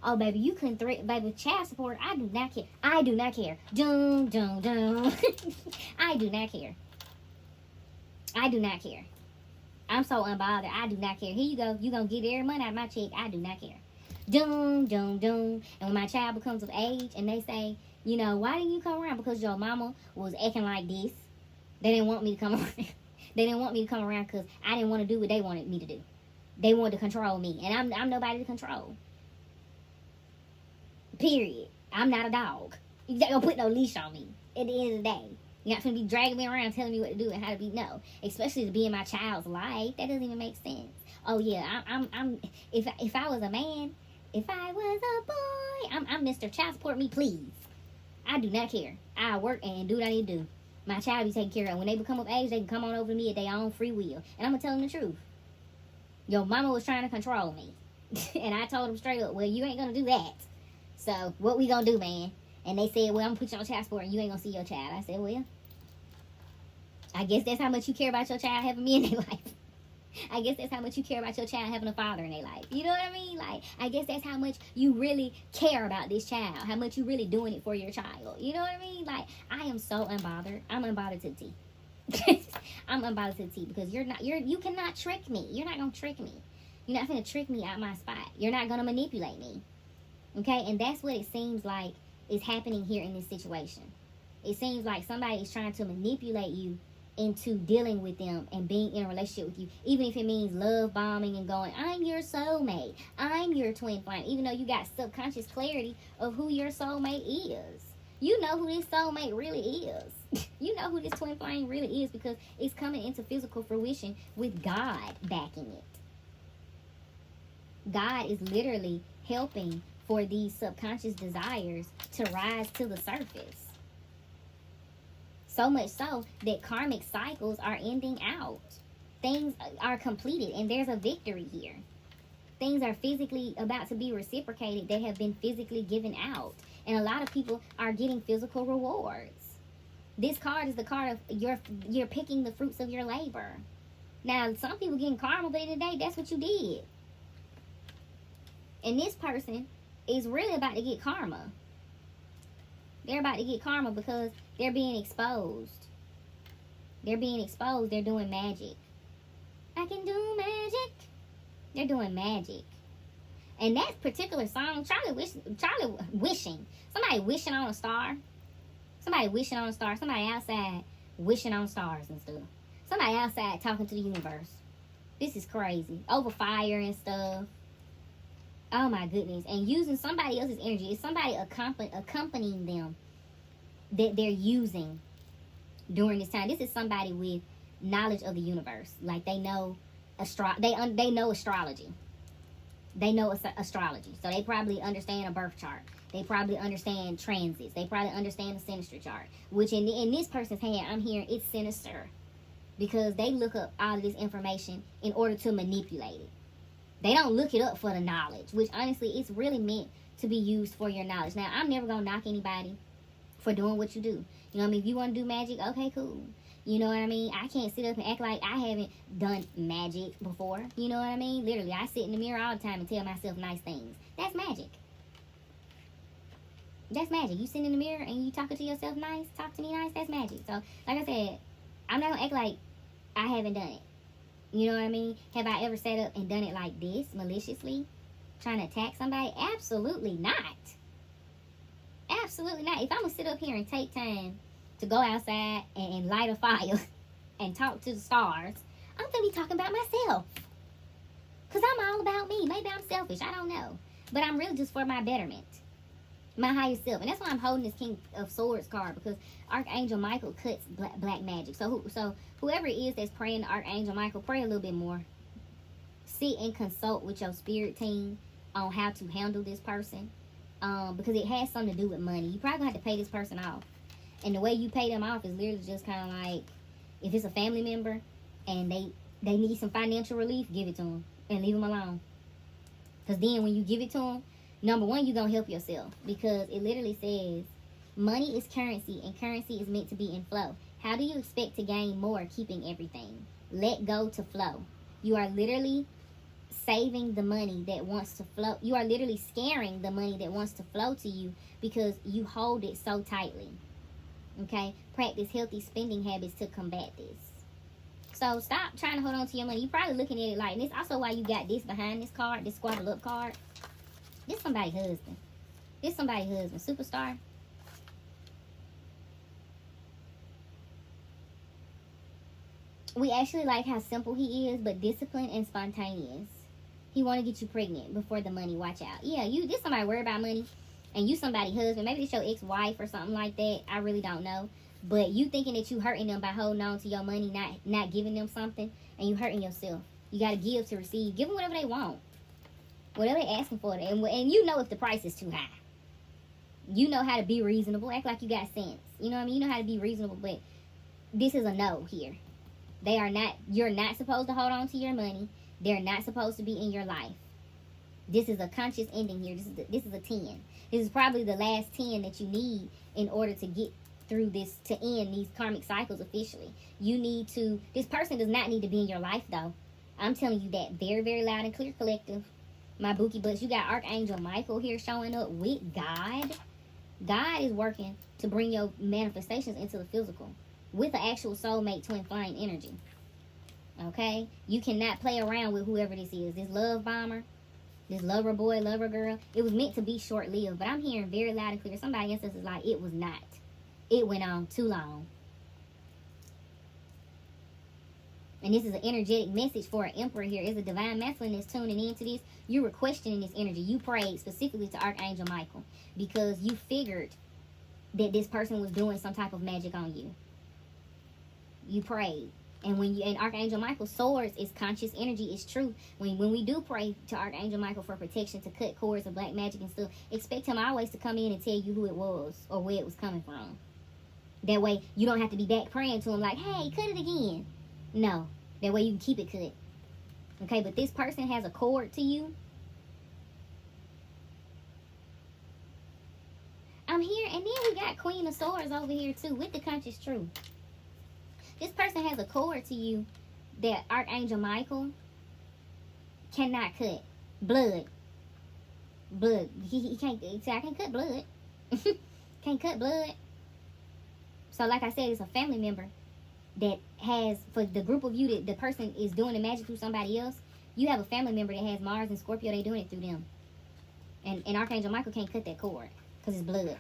oh, baby, you couldn't baby, child support, I do not care. I do not care. Dun, dun, dun. I do not care. I do not care. I'm so unbothered. I do not care. Here you go. You gonna get every money out of my check. I do not care. Dun, dun, dun. And when my child becomes of age and they say, you know, why didn't you come around? Because your mama was acting like this. They didn't want me to come around. They didn't want me to come around because I didn't want to do what they wanted me to do. They wanted to control me. And I'm nobody to control. Period. I'm not a dog. You don't put no leash on me at the end of the day. You're not going to be dragging me around telling me what to do and how to be. No. Especially to be in my child's life. That doesn't even make sense. Oh, yeah. If I was a man, if I was a boy, I'm Mr. Child Support me, please. I do not care. I work and do what I need to do. My child be taken care of. When they become of age, they can come on over to me at their own free will. And I'm going to tell them the truth. Your mama was trying to control me. And I told them straight up, well, you ain't going to do that. So, what we gonna do, man? And they said, well, I'm gonna put you on child support and you ain't gonna see your child. I said, well, I guess that's how much you care about your child having me in their life. I guess that's how much you care about your child having a father in their life. You know what I mean? Like, I guess that's how much you really care about this child. How much you really doing it for your child. You know what I mean? Like, I am so unbothered. I'm unbothered to the T. I'm unbothered to the T because you cannot trick me. You're not gonna trick me. You're not gonna trick me out my spot. You're not gonna manipulate me. Okay, and that's what it seems like is happening here in this situation. It seems like somebody is trying to manipulate you into dealing with them and being in a relationship with you, even if it means love bombing and going, I'm your soulmate, I'm your twin flame, even though you got subconscious clarity of who your soulmate is. You know who this soulmate really is. You know who this twin flame really is because it's coming into physical fruition with God backing it. God is literally helping for these subconscious desires to rise to the surface. So much so that karmic cycles are ending out. Things are completed and there's a victory here. Things are physically about to be reciprocated that have been physically given out. And a lot of people are getting physical rewards. This card is the card of you're picking the fruits of your labor. Now, some people getting karma, but in the day, that's what you did. And this person is really about to get karma. They're about to get karma because they're being exposed. They're being exposed. They're doing magic. I can do magic. They're doing magic. And that particular song, Charlie wishing. Somebody wishing on a star. Somebody wishing on a star. Somebody outside wishing on stars and stuff. Somebody outside talking to the universe. This is crazy. Over fire and stuff. Oh my goodness. And using somebody else's energy. It's somebody accompanying them that they're using during this time. This is somebody with knowledge of the universe. Like they know they know astrology. They know astrology. So they probably understand a birth chart. They probably understand transits. They probably understand the sinister chart. Which in this person's hand, I'm hearing it's sinister. Because they look up all of this information in order to manipulate it. They don't look it up for the knowledge, which honestly, it's really meant to be used for your knowledge. Now, I'm never going to knock anybody for doing what you do. You know what I mean? If you want to do magic, okay, cool. You know what I mean? I can't sit up and act like I haven't done magic before. You know what I mean? Literally, I sit in the mirror all the time and tell myself nice things. That's magic. That's magic. You sitting in the mirror and you talking to yourself nice, talk to me nice, that's magic. So, like I said, I'm not going to act like I haven't done it. You know what I mean? Have I ever sat up and done it like this, maliciously? Trying to attack somebody? Absolutely not. Absolutely not. If I'm going to sit up here and take time to go outside and light a fire and talk to the stars, I'm going to be talking about myself. Because I'm all about me. Maybe I'm selfish. I don't know. But I'm really just for my betterment. My higher self. And that's why I'm holding this King of Swords card. Because Archangel Michael cuts black magic. So whoever it is that's praying to Archangel Michael, pray a little bit more. Sit and consult with your spirit team on how to handle this person. Because it has something to do with money. You probably have to pay this person off. And the way you pay them off is literally just kind of like, if it's a family member and they need some financial relief, give it to them and leave them alone. Because then when you give it to them, number one, you're going to help yourself. Because it literally says, money is currency and currency is meant to be in flow. How do you expect to gain more keeping everything? Let go to flow. You are literally saving the money that wants to flow. You are literally scaring the money that wants to flow to you because you hold it so tightly. Okay? Practice healthy spending habits to combat this. So stop trying to hold on to your money. You're probably looking at it like this. Also why you got this behind this card, this squabble up card. This somebody's husband. This somebody's husband. Superstar. We actually like how simple he is, but disciplined and spontaneous. He want to get you pregnant before the money. Watch out. Yeah, this somebody worried about money, and you somebody's husband. Maybe it's your ex-wife or something like that. I really don't know. But you thinking that you hurting them by holding on to your money, not giving them something, and you hurting yourself. You got to give to receive. Give them whatever they want. Whatever they asking for. And you know if the price is too high. You know how to be reasonable. Act like you got sense. You know what I mean? You know how to be reasonable, but this is a no here. You're not supposed to hold on to your money. They're not supposed to be in your life. This is a conscious ending here. This is a 10. This is probably the last 10 that you need in order to get through this, to end these karmic cycles officially. This person does not need to be in your life though. I'm telling you that very, very loud and clear, collective. My bookie butts, you got Archangel Michael here showing up with God. God is working to bring your manifestations into the physical with an actual soulmate twin flame energy. Okay? You cannot play around with whoever this is. This love bomber, this lover boy, lover girl. It was meant to be short-lived, but I'm hearing very loud and clear. Somebody else is like, it was not. It went on too long. And this is an energetic message for an emperor here. It's a divine masculine that's tuning into this. You were questioning this energy. You prayed specifically to Archangel Michael because you figured that this person was doing some type of magic on you. You prayed. And Archangel Michael's swords is conscious energy, is truth. When we do pray to Archangel Michael for protection, to cut cords of black magic and stuff, expect him always to come in and tell you who it was or where it was coming from. That way you don't have to be back praying to him like, hey, cut it again. No. That way you can keep it cut. Okay, but this person has a cord to you. I'm here, and then we got Queen of Swords over here too with the conscious truth. This person has a cord to you that Archangel Michael cannot cut. Blood. He can't say, I can cut blood. Can't cut blood. So like I said, it's a family member that has, for the group of you that the person is doing the magic through somebody else, you have a family member that has Mars and Scorpio, they doing it through them. And Archangel Michael can't cut that cord because it's blood.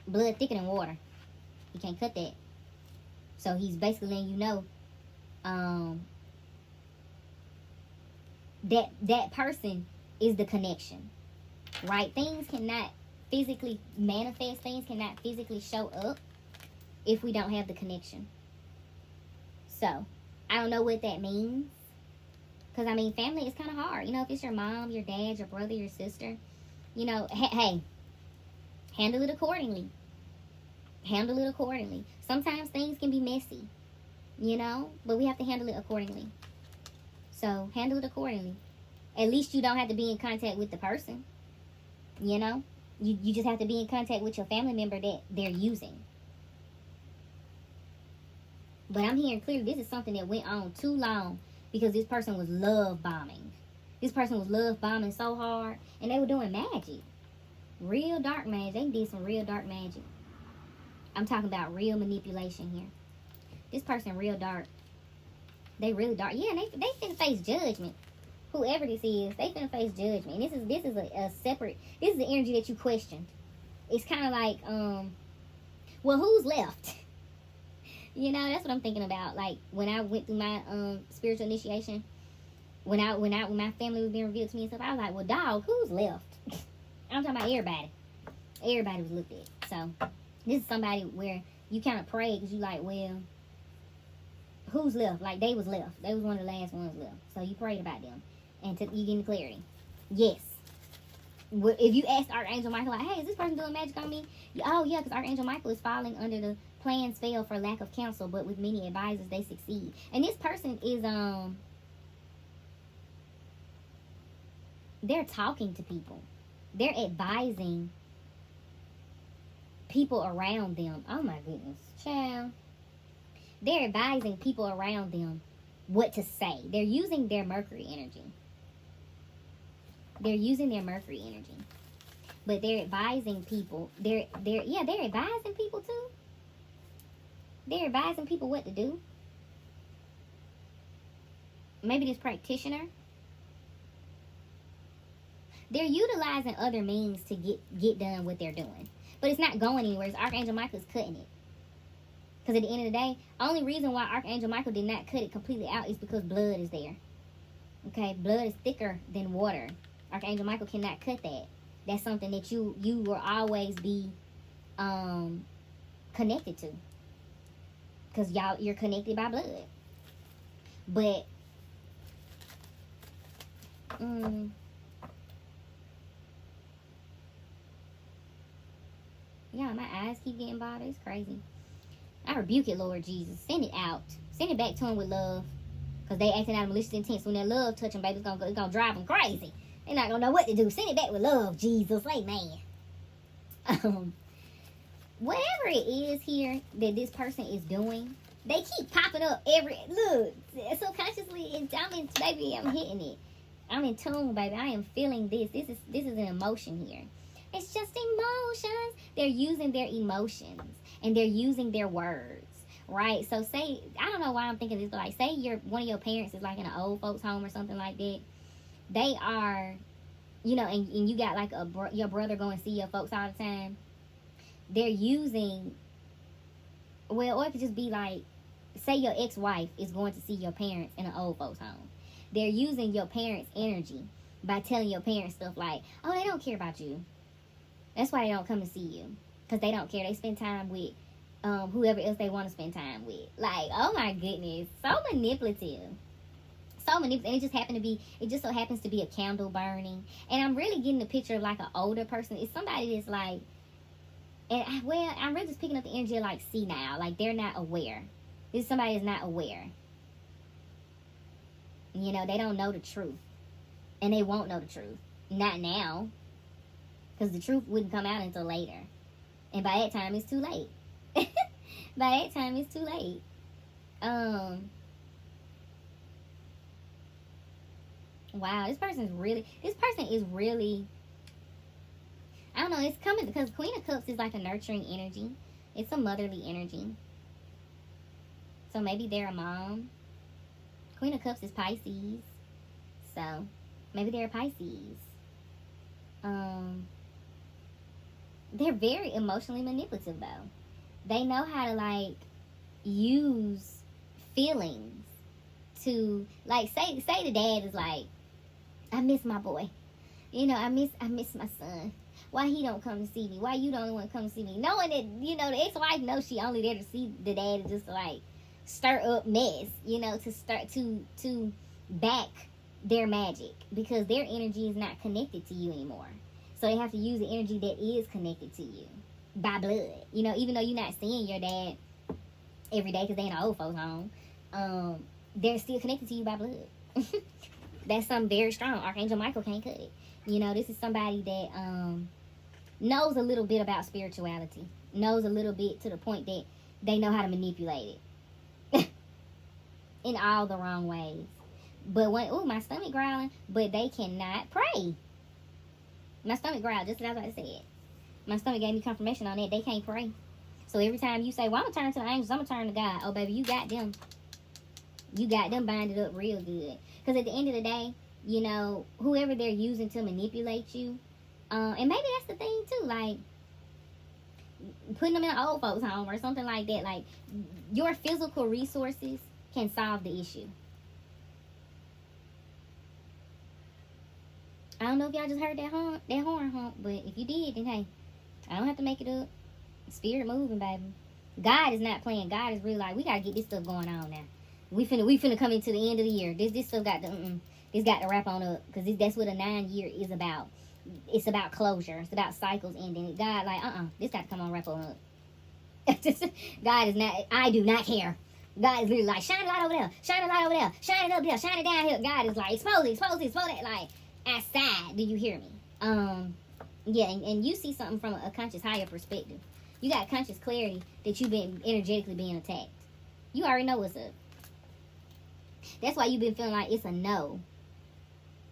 Blood thicker than water. He can't cut that. So he's basically letting you know that person is the connection. Right? Things cannot physically manifest. Things cannot physically show up if we don't have the connection. So, I don't know what that means. Because, I mean, family is kind of hard. You know, if it's your mom, your dad, your brother, your sister. You know, hey, handle it accordingly. Handle it accordingly. Sometimes things can be messy, you know, but we have to handle it accordingly. So, handle it accordingly. At least you don't have to be in contact with the person, you know. You just have to be in contact with your family member that they're using. But I'm hearing clearly this is something that went on too long because this person was love bombing. This person was love bombing so hard, and they were doing magic. Real dark magic. They did some real dark magic. I'm talking about real manipulation here. This person real dark. They really dark. Yeah, they finna face judgment. Whoever this is, they finna face judgment. And this is a separate, this is the energy that you questioned. it's kind of like, well, who's left? You know, that's what I'm thinking about. Like, when I went through my spiritual initiation, when my family was being revealed to me and stuff, I was like, well, dog, who's left? I'm talking about everybody. Everybody was looked at. So, this is somebody where you kind of pray because you like, well, who's left? Like, they was left. They was one of the last ones left. So, you prayed about them. And you getting clarity. Yes. If you ask Archangel Michael, like, hey, is this person doing magic on me? Oh, yeah, because Archangel Michael is falling under the plans fail for lack of counsel, but with many advisors, they succeed. And this person is, they're talking to people. They're advising people around them. Oh, my goodness. Child. They're advising people around them what to say. They're using their Mercury energy. They're using their Mercury energy. But they're advising people. They're advising people too. They're advising people what to do. Maybe this practitioner. They're utilizing other means to get done what they're doing. But it's not going anywhere. It's Archangel Michael's cutting it. Because at the end of the day, only reason why Archangel Michael did not cut it completely out is because blood is there. Okay? Blood is thicker than water. Archangel Michael cannot cut that. That's something that you will always be connected to. Because you're connected by blood. But yeah, my eyes keep getting bothered. It's crazy. I rebuke it, Lord Jesus. Send it out. Send it back to them with love. Because they acting out of malicious intent. So when that love touch them, baby, it's gonna drive them crazy. They're not gonna know what to do. Send it back with love, Jesus. Amen. Whatever it is here that this person is doing, they keep popping up look, subconsciously, baby, I'm hitting it. I'm in tune, baby. I am feeling this. This is an emotion here. It's just emotions. They're using their emotions and they're using their words, right? So say, I don't know why I'm thinking this, but like, say one of your parents is like in an old folks home or something like that. They are, you know, and you got like your brother going to see your folks all the time. They're using, well, or it could just be like, say your ex-wife is going to see your parents in an old folks home. They're using your parents' energy by telling your parents stuff like, oh, they don't care about you. That's why they don't come to see you. Because they don't care. They spend time with whoever else they want to spend time with. Like, oh my goodness. So manipulative. So manipulative. And it just so happens to be a candle burning. And I'm really getting the picture of like an older person. It's somebody that's like, I'm really just picking up the energy of like senile. Like they're not aware. This is somebody that's not aware. You know, they don't know the truth. And they won't know the truth. Not now. Because the truth wouldn't come out until later. And by that time, it's too late. By that time, it's too late. Wow, this person is really, I don't know, it's coming because Queen of Cups is like a nurturing energy. It's a motherly energy. So maybe they're a mom. Queen of Cups is Pisces. So maybe they're a Pisces. They're very emotionally manipulative though. They know how to like use feelings to like say the dad is like, I miss my boy. You know, I miss my son. Why he don't come to see me? Why you don't want to come to see me? Knowing that, you know, the ex-wife knows she only there to see the dad just to like stir up mess, you know, to start to back their magic because their energy is not connected to you anymore. So they have to use the energy that is connected to you by blood. You know, even though you're not seeing your dad every day because they in an old folks home, they're still connected to you by blood. That's something very strong. Archangel Michael can't cut it. You know, this is somebody that knows a little bit about spirituality. Knows a little bit to the point that they know how to manipulate it. In all the wrong ways. But my stomach growling. But they cannot pray. My stomach growled, just as I said. My stomach gave me confirmation on that. They can't pray. So every time you say, well, I'm going to turn to the angels, I'm going to turn to God. Oh, baby, you got them. You got them binded up real good. Because at the end of the day, you know, whoever they're using to manipulate you, and maybe that's the thing too, like, putting them in an old folks home or something like that. Like, your physical resources can solve the issue. I don't know if y'all just heard that horn honk, but if you did, then hey, I don't have to make it up. Spirit moving, baby. God is not playing. God is really like, we gotta get this stuff going on now. We finna come into the end of the year. This stuff got to this got to wrap on up, because that's what a 9-year is about. It's about closure. It's about cycles ending. God like, this got to come on, wrap on up. God is not. I do not care. God is literally like, shine a light over there, shine a light over there, shine it up there, shine it down here. God is like, expose it, like outside. Do you hear me? Yeah, and you see something from a conscious higher perspective. You got conscious clarity that you've been energetically being attacked. You already know what's up. That's why you've been feeling like it's a no.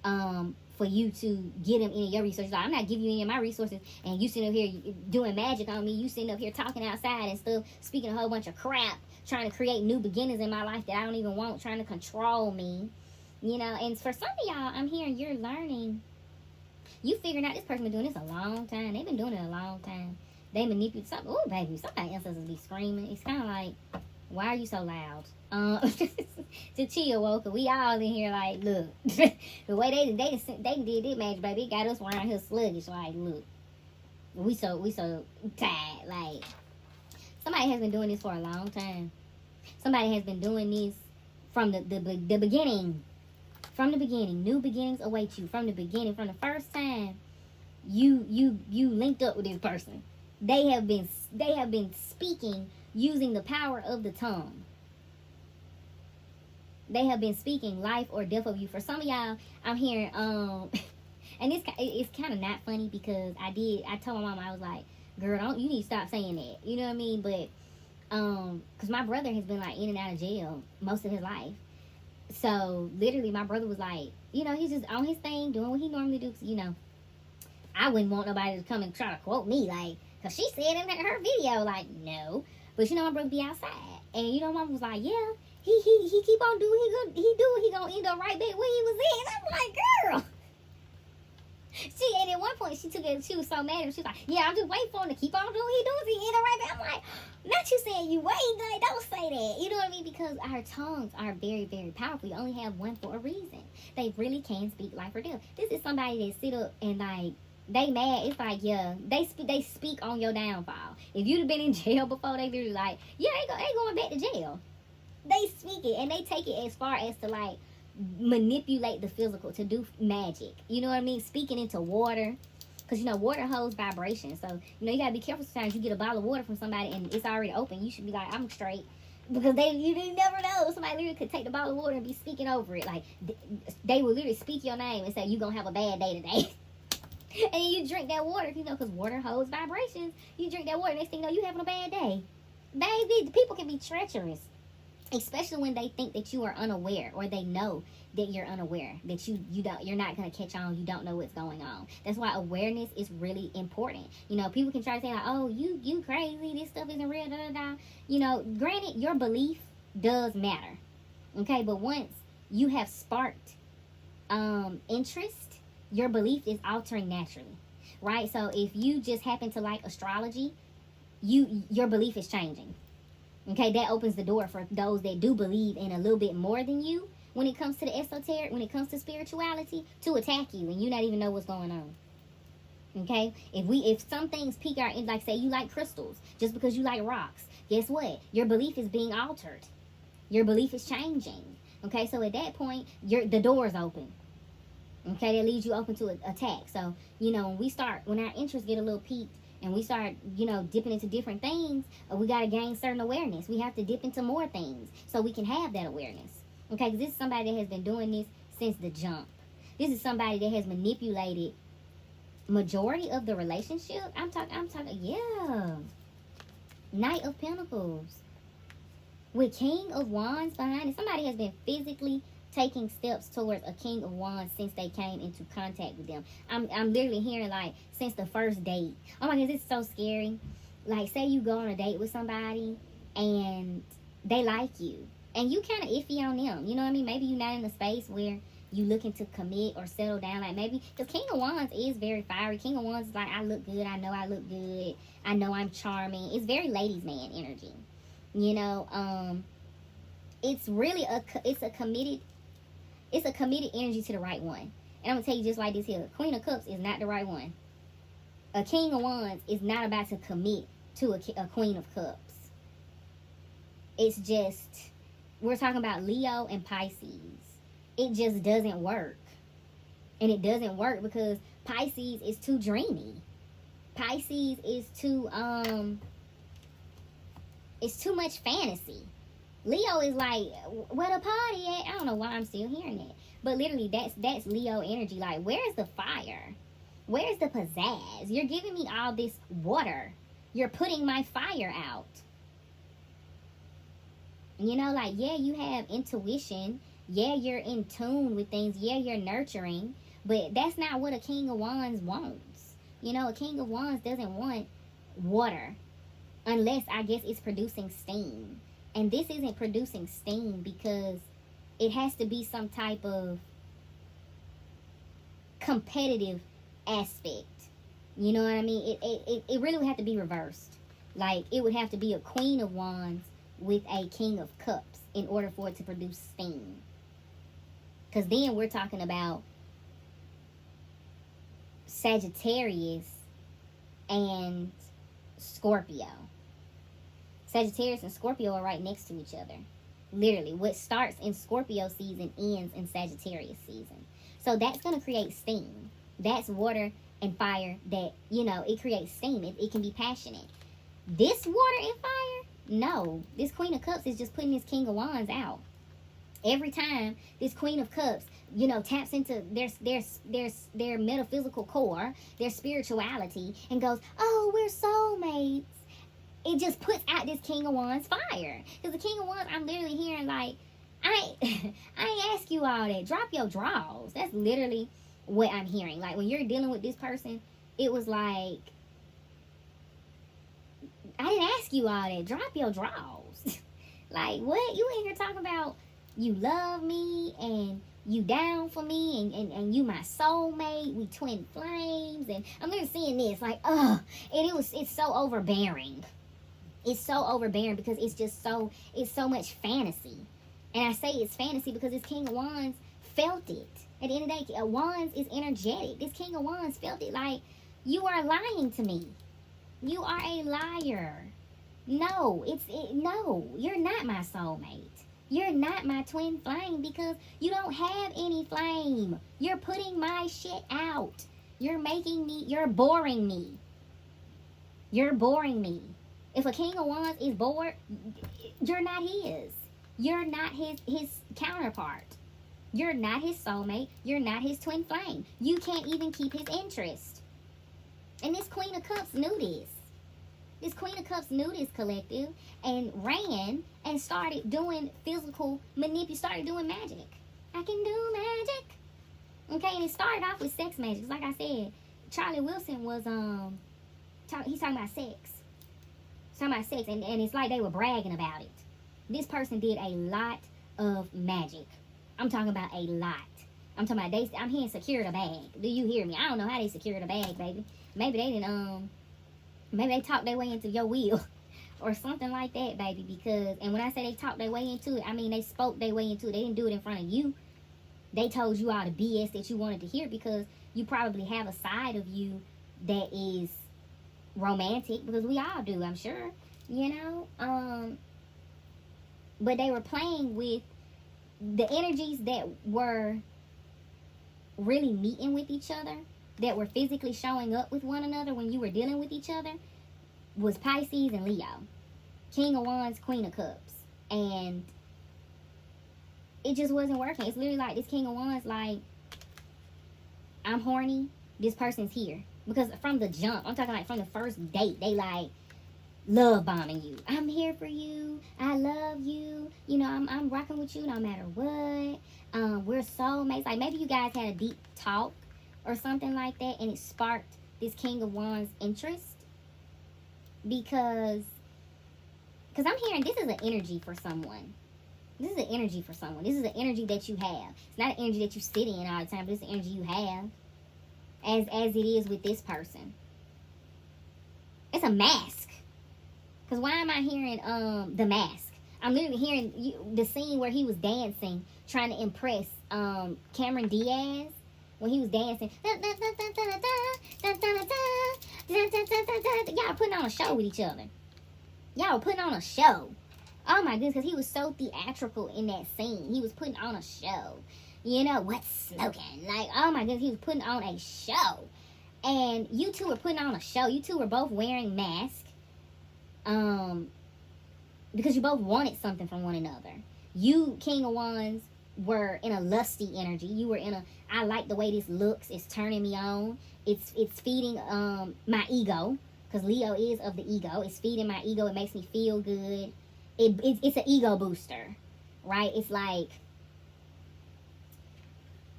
For you to get them any of your resources. Like, I'm not giving you any of my resources, and you sitting up here doing magic on me. You sitting up here talking outside and stuff, speaking a whole bunch of crap, trying to create new beginnings in my life that I don't even want, trying to control me. You know, and for some of y'all, I'm hearing you're learning. You figuring out this person been doing this a long time. They've been doing it a long time. They manipulate something. Oh, baby, somebody else be screaming. It's kind of like, why are you so loud? To chill, Woka. We all in here like, look, the way they did it, magic, baby, it got us around here sluggish. Like, look, we so tired. Like, somebody has been doing this for a long time. Somebody has been doing this from the beginning. From the beginning, new beginnings await you. From the beginning, from the first time you linked up with this person, they have been speaking using the power of the tongue. They have been speaking life or death of you. For some of y'all, I'm hearing, and it's kind of not funny, because I told my mom, I was like, girl, you need to stop saying that. You know what I mean? But, because my brother has been, like, in and out of jail most of his life. So, literally, my brother was like, you know, he's just on his thing, doing what he normally do. You know, I wouldn't want nobody to come and try to quote me, like, because she said in her video, like, no. But, you know, my brother be outside. And, you know, mom was like, yeah. He keep on doing he gonna end up right back where he was in. I'm like, girl. And at one point she was so mad, and she was like, yeah, I'm just waiting for him to keep on doing what he doing. He end up right back. I'm like, not you saying you wait, like, don't say that. You know what I mean? Because our tongues are very, very powerful. You only have one for a reason. They really can speak life or death. This is somebody that sit up and like, they mad. It's like, yeah, they speak on your downfall. If you'd have been in jail before, they literally like, yeah, they going back to jail. They speak it, and they take it as far as to, like, manipulate the physical, to do magic. You know what I mean? Speaking into water. Because, you know, water holds vibration. So, you know, you got to be careful sometimes. You get a bottle of water from somebody, and it's already open. You should be like, I'm straight. Because you never know. Somebody literally could take the bottle of water and be speaking over it. Like, they will literally speak your name and say, you're going to have a bad day today. And you drink that water, you know, because water holds vibrations. You drink that water, next thing you know, you having a bad day. Baby, people can be treacherous. Especially when they think that you are unaware, or they know that you're unaware, that you're not going to catch on, you don't know what's going on. That's why awareness is really important. You know, people can try to say like, oh, you crazy, this stuff isn't real, da da da. You know, granted, your belief does matter. Okay, but once you have sparked interest, your belief is altering naturally. Right? So if you just happen to like astrology, your belief is changing. Okay, that opens the door for those that do believe in a little bit more than you when it comes to the esoteric, when it comes to spirituality, to attack you and you not even know what's going on. Okay, if some things pique our, like say you like crystals, just because you like rocks, guess what? Your belief is being altered. Your belief is changing. Okay, so at that point, the door is open. Okay, that leaves you open to attack. So, you know, when our interests get a little piqued, and we start, you know, dipping into different things, we got to gain certain awareness. We have to dip into more things so we can have that awareness. Okay, because this is somebody that has been doing this since the jump. This is somebody that has manipulated majority of the relationship. I'm talking, yeah. Knight of Pentacles. With King of Wands behind it. Somebody has been physically taking steps towards a King of Wands since they came into contact with them. I'm literally hearing like since the first date. Oh my goodness, it's so scary. Like say you go on a date with somebody and they like you and you kind of iffy on them. You know what I mean? Maybe you're not in a space where you looking to commit or settle down. Like maybe, because King of Wands is very fiery. King of Wands is like, I look good. I know I look good. I know I'm charming. It's very ladies man energy. You know, it's really it's a committed energy to the right one. And I'm going to tell you just like this here. Queen of Cups is not the right one. A King of Wands is not about to commit to a Queen of Cups. It's just, we're talking about Leo and Pisces. It just doesn't work. And it doesn't work because Pisces is too dreamy. Pisces is too, it's too much fantasy. Leo is like, where the party at? I don't know why I'm still hearing that. But literally, that's Leo energy. Like, where's the fire? Where's the pizzazz? You're giving me all this water. You're putting my fire out. You know, like, yeah, you have intuition. Yeah, you're in tune with things. Yeah, you're nurturing. But that's not what a King of Wands wants. You know, a King of Wands doesn't want water. Unless, I guess, it's producing steam. And this isn't producing steam because it has to be some type of competitive aspect. You know what I mean? It really would have to be reversed. Like, it would have to be a Queen of Wands with a King of Cups in order for it to produce steam. Because then we're talking about Sagittarius and Scorpio. Sagittarius and Scorpio are right next to each other. Literally, what starts in Scorpio season ends in Sagittarius season. So that's going to create steam. That's water and fire that, you know, it creates steam. It can be passionate. This water and fire, no. This Queen of Cups is just putting this King of Wands out. Every time this Queen of Cups, you know, taps into their metaphysical core, their spirituality, and goes, oh, we're soulmates. It just puts out this King of Wands fire. Because the King of Wands, I'm literally hearing like, I ain't ask you all that. Drop your draws. That's literally what I'm hearing. Like, when you're dealing with this person, it was like, I didn't ask you all that. Drop your draws. Like, what? You in here talking about you love me and you down for me and you my soulmate. We twin flames. And I'm literally seeing this like, and it's so overbearing. It's so overbearing because it's so much fantasy. And I say it's fantasy because this King of Wands felt it. At the end of the day, Wands is energetic. This King of Wands felt it like, you are lying to me. You are a liar. No, no, you're not my soulmate. You're not my twin flame because you don't have any flame. You're putting my shit out. You're boring me. You're boring me. If a King of Wands is bored, you're not his. You're not his counterpart. You're not his soulmate. You're not his twin flame. You can't even keep his interest. And this Queen of Cups knew this. This Queen of Cups knew this collective and ran and started doing physical manipulation, started doing magic. I can do magic. Okay, and it started off with sex magic. Like I said, Charlie Wilson was, he's talking about sex. He's talking about sex, and it's like they were bragging about it. This person did a lot of magic. I'm talking about a lot. I'm talking about I'm hearing secured a bag. Do you hear me? I don't know how they secured a bag, baby. Maybe they didn't, maybe they talked their way into your will or something like that, baby. Because, and when I say they talked their way into it, I mean they spoke their way into it. They didn't do it in front of you. They told you all the BS that you wanted to hear because you probably have a side of you that is romantic, because we all do, I'm sure, you know. But they were playing with the energies that were really meeting with each other, that were physically showing up with one another when you were dealing with each other, was Pisces and Leo. King of Wands, Queen of Cups. And it just wasn't working. It's literally like this King of Wands, like, I'm horny, this person's here. Because from the jump, I'm talking like from the first date, they like love bombing you. I'm here for you. I love you. You know, I'm rocking with you no matter what. We're soulmates. Like, maybe you guys had a deep talk or something like that, and it sparked this King of Wands interest. Because I'm hearing this is an energy for someone. This is an energy for someone. This is an energy that you have. It's not an energy that you sit in all the time, but it's an energy you have. As it is with this person. It's a mask. Because why am I hearing the mask? I'm literally hearing the scene where he was dancing, trying to impress Cameron Diaz. When he was dancing. Y'all putting on a show with each other. Y'all putting on a show. Oh my goodness, because he was so theatrical in that scene. He was putting on a show. You know, what's smoking? Like, oh my goodness, he was putting on a show. And you two were putting on a show. You two were both wearing masks. Because you both wanted something from one another. You, King of Wands, were in a lusty energy. You were in a, I like the way this looks. It's turning me on. It's feeding my ego. Because Leo is of the ego. It's feeding my ego. It makes me feel good. It's an ego booster, right? It's like,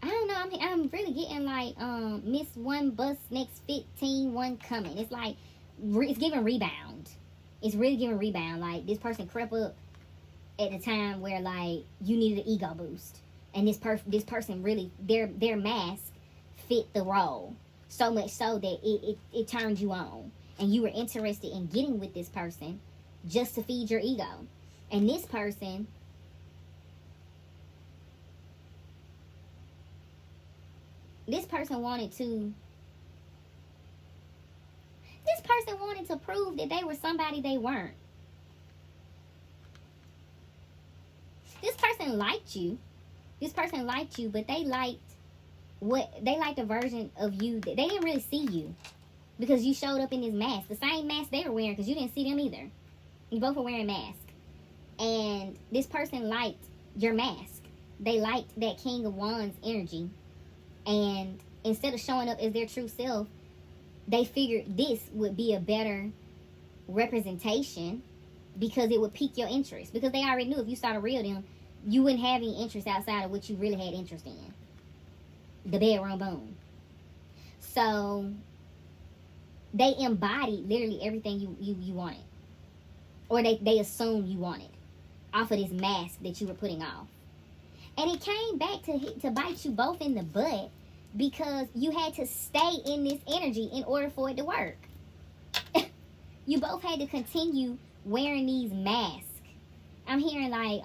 I don't know. I'm really getting like miss one bus next 15, one coming. It's like it's giving rebound. It's really giving rebound. Like this person crept up at the time where like you needed an ego boost, and this person really their mask fit the role so much so that it turned you on, and you were interested in getting with this person just to feed your ego. And this person wanted to prove that they were somebody they weren't. This person liked you, but they liked a version of you that they didn't really see you, because you showed up in this mask, the same mask they were wearing, because you didn't see them either. You both were wearing masks. And this person liked your mask. They liked that King of Wands energy. And instead of showing up as their true self, they figured this would be a better representation because it would pique your interest. Because they already knew if you saw the real them, you wouldn't have any interest outside of what you really had interest in. The bedroom boom. So they embodied literally everything you wanted. Or they assumed you wanted off of this mask that you were putting off. And it came back to bite you both in the butt because you had to stay in this energy in order for it to work. You both had to continue wearing these masks. I'm hearing like,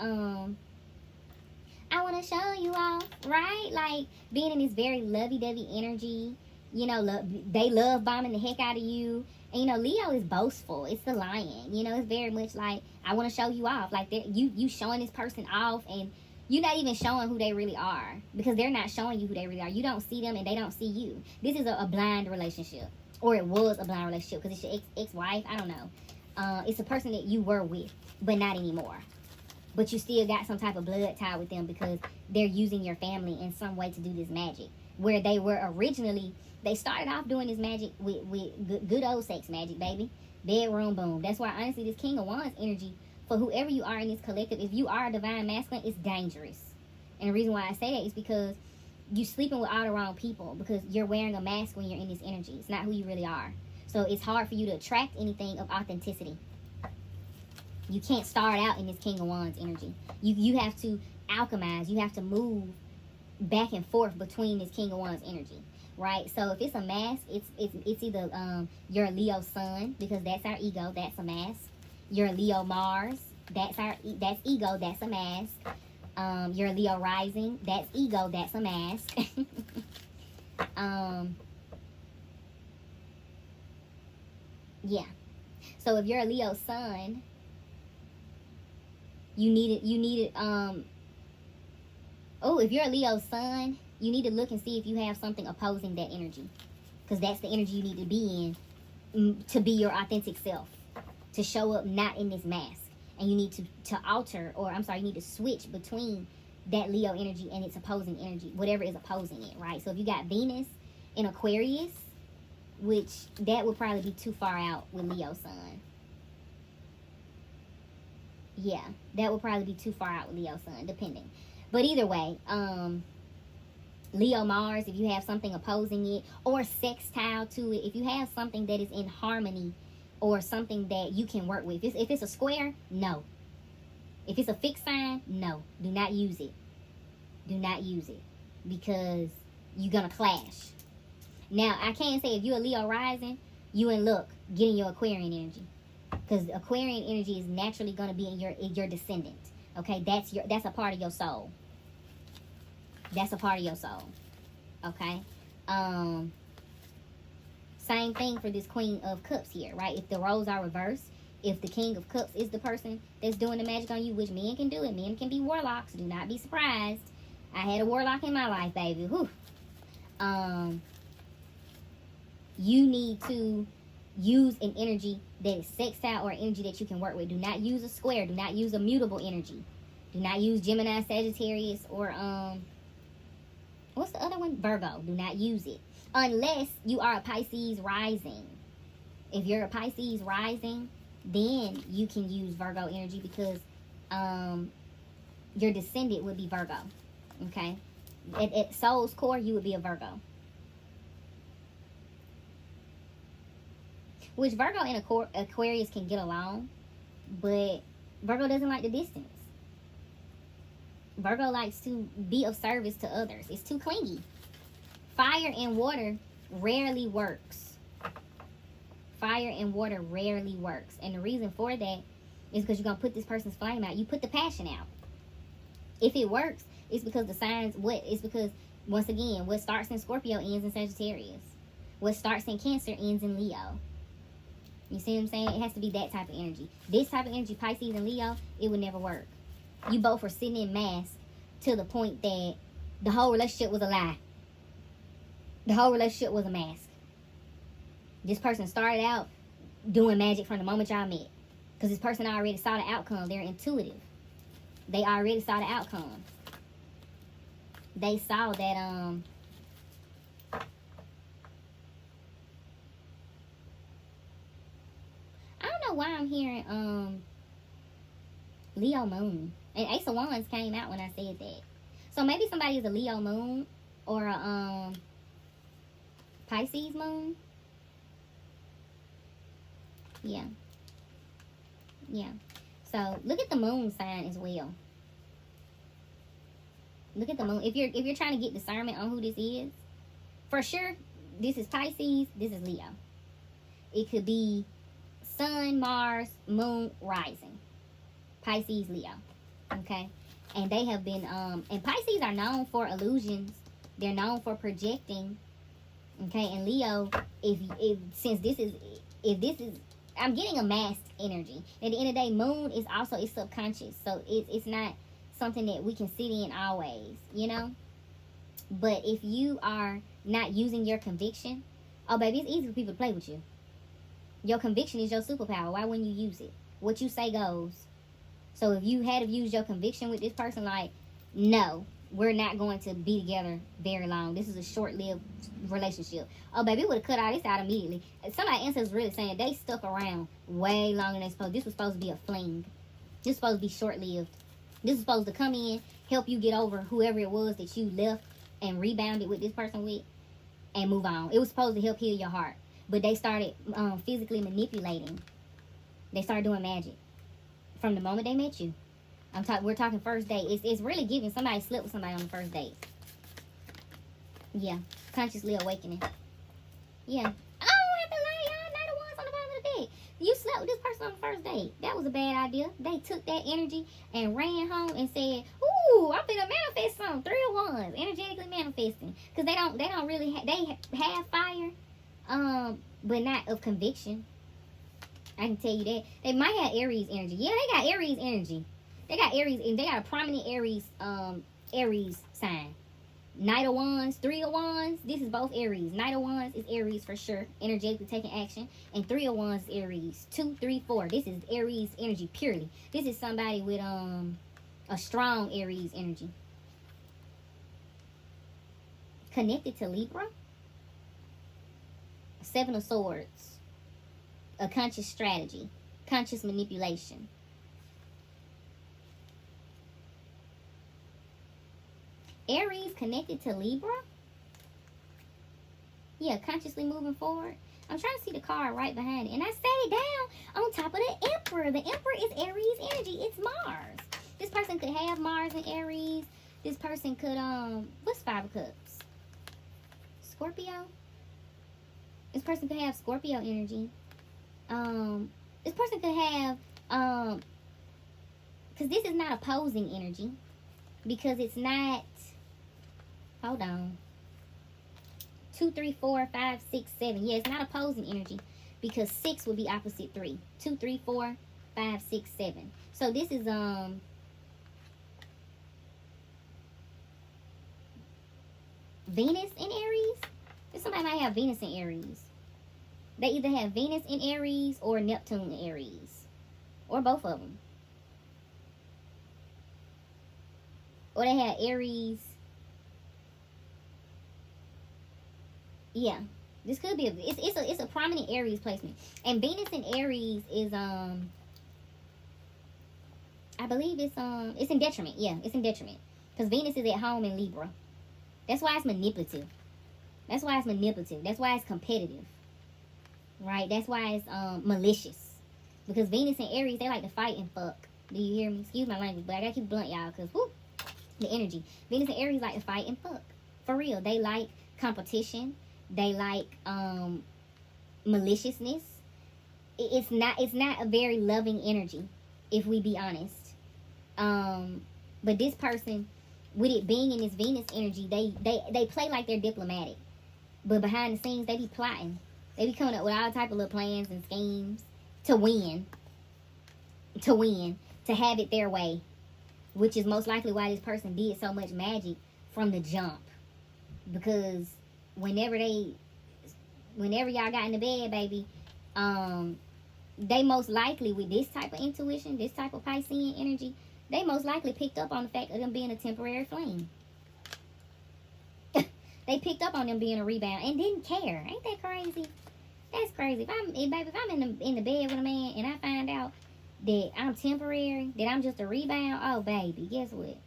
I want to show you off, right? Like being in this very lovey-dovey energy. You know, they love bombing the heck out of you. And, you know, Leo is boastful. It's the lion. You know, it's very much like, I want to show you off. Like, you showing this person off, and you're not even showing who they really are. Because they're not showing you who they really are. You don't see them, and they don't see you. This is a blind relationship. Or it was a blind relationship, because it's your ex-wife. I don't know. It's a person that you were with, but not anymore. But you still got some type of blood tie with them because they're using your family in some way to do this magic. Where they were originally... They started off doing this magic with good old sex magic, baby. Bedroom boom. That's why, honestly, this King of Wands energy, for whoever you are in this collective, if you are a divine masculine, it's dangerous. And the reason why I say that is because you're sleeping with all the wrong people because you're wearing a mask when you're in this energy. It's not who you really are. So it's hard for you to attract anything of authenticity. You can't start out in this King of Wands energy. You have to alchemize. You have to move back and forth between this King of Wands energy. Right, so if it's a mask, it's either you're a Leo Sun, because that's our ego, that's a mask. You're a Leo Mars, that's ego, that's a mask. You're a Leo Rising, that's ego, that's a mask. Yeah. So if you're a Leo Sun, you need it. If you're a Leo Sun, you need to look and see if you have something opposing that energy. Because that's the energy you need to be in to be your authentic self. To show up not in this mask. And you need to alter, you need to switch between that Leo energy and its opposing energy. Whatever is opposing it, right? So if you got Venus in Aquarius, which that would probably be too far out with Leo Sun. Yeah, that would probably be too far out with Leo Sun, depending. But either way, Leo Mars, if you have something opposing it, or sextile to it, if you have something that is in harmony, or something that you can work with. If it's a square, no. If it's a fixed sign, no, do not use it. Do not use it, because you're gonna clash. Now, I can say if you're a Leo rising, you in luck getting your Aquarian energy, because Aquarian energy is naturally gonna be in your descendant. Okay, that's a part of your soul. That's a part of your soul. Okay. Same thing for this Queen of Cups here, right? If the roles are reversed, if the King of Cups is the person that's doing the magic on you, which men can do it, men can be warlocks. Do not be surprised. I had a warlock in my life, baby. Whew. You need to use an energy that is sextile or energy that you can work with. Do not use a square. Do not use a mutable energy. Do not use Gemini, Sagittarius, or what's the other one? Virgo. Do not use it unless you are a Pisces rising. If you're a Pisces rising, then you can use Virgo energy, because your descendant would be Virgo. Okay, at soul's core, you would be a Virgo. Which Virgo and Aquarius can get along, but Virgo doesn't like the distance. Virgo likes to be of service to others. It's too clingy. Fire and water rarely works. Fire and water rarely works. And the reason for that is because you're going to put this person's flame out. You put the passion out. If it works, it's because the signs, it's because, once again, what starts in Scorpio ends in Sagittarius. What starts in Cancer ends in Leo. You see what I'm saying? It has to be that type of energy. This type of energy, Pisces and Leo, it would never work. You both were sitting in mask to the point that the whole relationship was a lie. The whole relationship was a mask. This person started out doing magic from the moment y'all met, because this person already saw the outcome. They're intuitive. They already saw the outcome. They saw that I don't know why I'm hearing Leo moon. And Ace of Wands came out when I said that. So maybe somebody is a Leo moon or a Pisces moon. Yeah. Yeah. So look at the moon sign as well. Look at the moon. If you're trying to get discernment on who this is, for sure, this is Pisces, this is Leo. It could be Sun, Mars, Moon, rising. Pisces, Leo. Okay? And they have been, and Pisces are known for illusions. They're known for projecting. Okay? And Leo, if this is, I'm getting a masked energy. At the end of the day, Moon is also, it's subconscious. So it's not something that we can sit in always, you know? But if you are not using your conviction, oh, baby, it's easy for people to play with you. Your conviction is your superpower. Why wouldn't you use it? What you say goes. So if you had to use your conviction with this person, like, no, we're not going to be together very long. This is a short-lived relationship. Oh, baby, we would have cut all this out immediately. Somebody answers really saying they stuck around way longer than they supposed. This was supposed to be a fling. This was supposed to be short-lived. This is supposed to come in, help you get over whoever it was that you left and rebounded with this person with, and move on. It was supposed to help heal your heart. But they started physically manipulating. They started doing magic from the moment they met you. We're talking first date. It's really giving somebody slept with somebody on the first date. Yeah, consciously awakening. Yeah. I don't have to lie, y'all. Not the ones on the bottom of the deck. You slept with this person on the first date. That was a bad idea. They took that energy and ran home and said, "Ooh, I'm gonna manifest something." 3 of Wands, energetically manifesting, because they don't really they have fire. But not of conviction. I can tell you that. They might have Aries energy. Yeah, they got Aries energy. They got Aries, and they got a prominent Aries sign. Knight of Wands, 3 of Wands. This is both Aries. Knight of Wands is Aries for sure. Energetically taking action. And 3 of Wands is Aries. 2, 3, 4. This is Aries energy purely. This is somebody with a strong Aries energy. Connected to Libra. 7 of Swords. A conscious strategy. Conscious manipulation. Aries connected to Libra. Yeah, consciously moving forward. I'm trying to see the card right behind it. And I set it down on top of the Emperor. The Emperor is Aries energy. It's Mars. This person could have Mars and Aries. This person could, what's 5 of Cups? Scorpio? This person could have Scorpio energy. This person could have, because this is not opposing energy. Because it's not, hold on. 2, 3, 4, 5, 6, 7. Yeah, it's not opposing energy. Because 6 would be opposite 3. 2, 3, 4, 5, 6, 7. So this is, Venus in Aries. Somebody might have Venus in Aries. They either have Venus in Aries or Neptune in Aries. Or both of them. Or they have Aries. Yeah. This could be it's a prominent Aries placement. And Venus in Aries is I believe it's in detriment. Yeah, it's in detriment. Because Venus is at home in Libra. That's why it's manipulative. That's why it's manipulative. That's why it's competitive. Right? That's why it's malicious. Because Venus and Aries, they like to fight and fuck. Do you hear me? Excuse my language, but I gotta keep it blunt, y'all, because the energy. Venus and Aries like to fight and fuck. For real. They like competition. They like maliciousness. It's not a very loving energy, if we be honest. But this person, with it being in this Venus energy, they play like they're diplomatic. But behind the scenes, they be plotting. They be coming up with all type of little plans and schemes to win. To have it their way. Which is most likely why this person did so much magic from the jump. Because whenever y'all got in the bed, baby, they most likely, with this type of intuition, this type of Piscean energy, they most likely picked up on the fact of them being a temporary flame. They picked up on them being a rebound and didn't care. Ain't that crazy? That's crazy. If I'm in the bed with a man and I find out that I'm temporary, that I'm just a rebound, oh baby, guess what?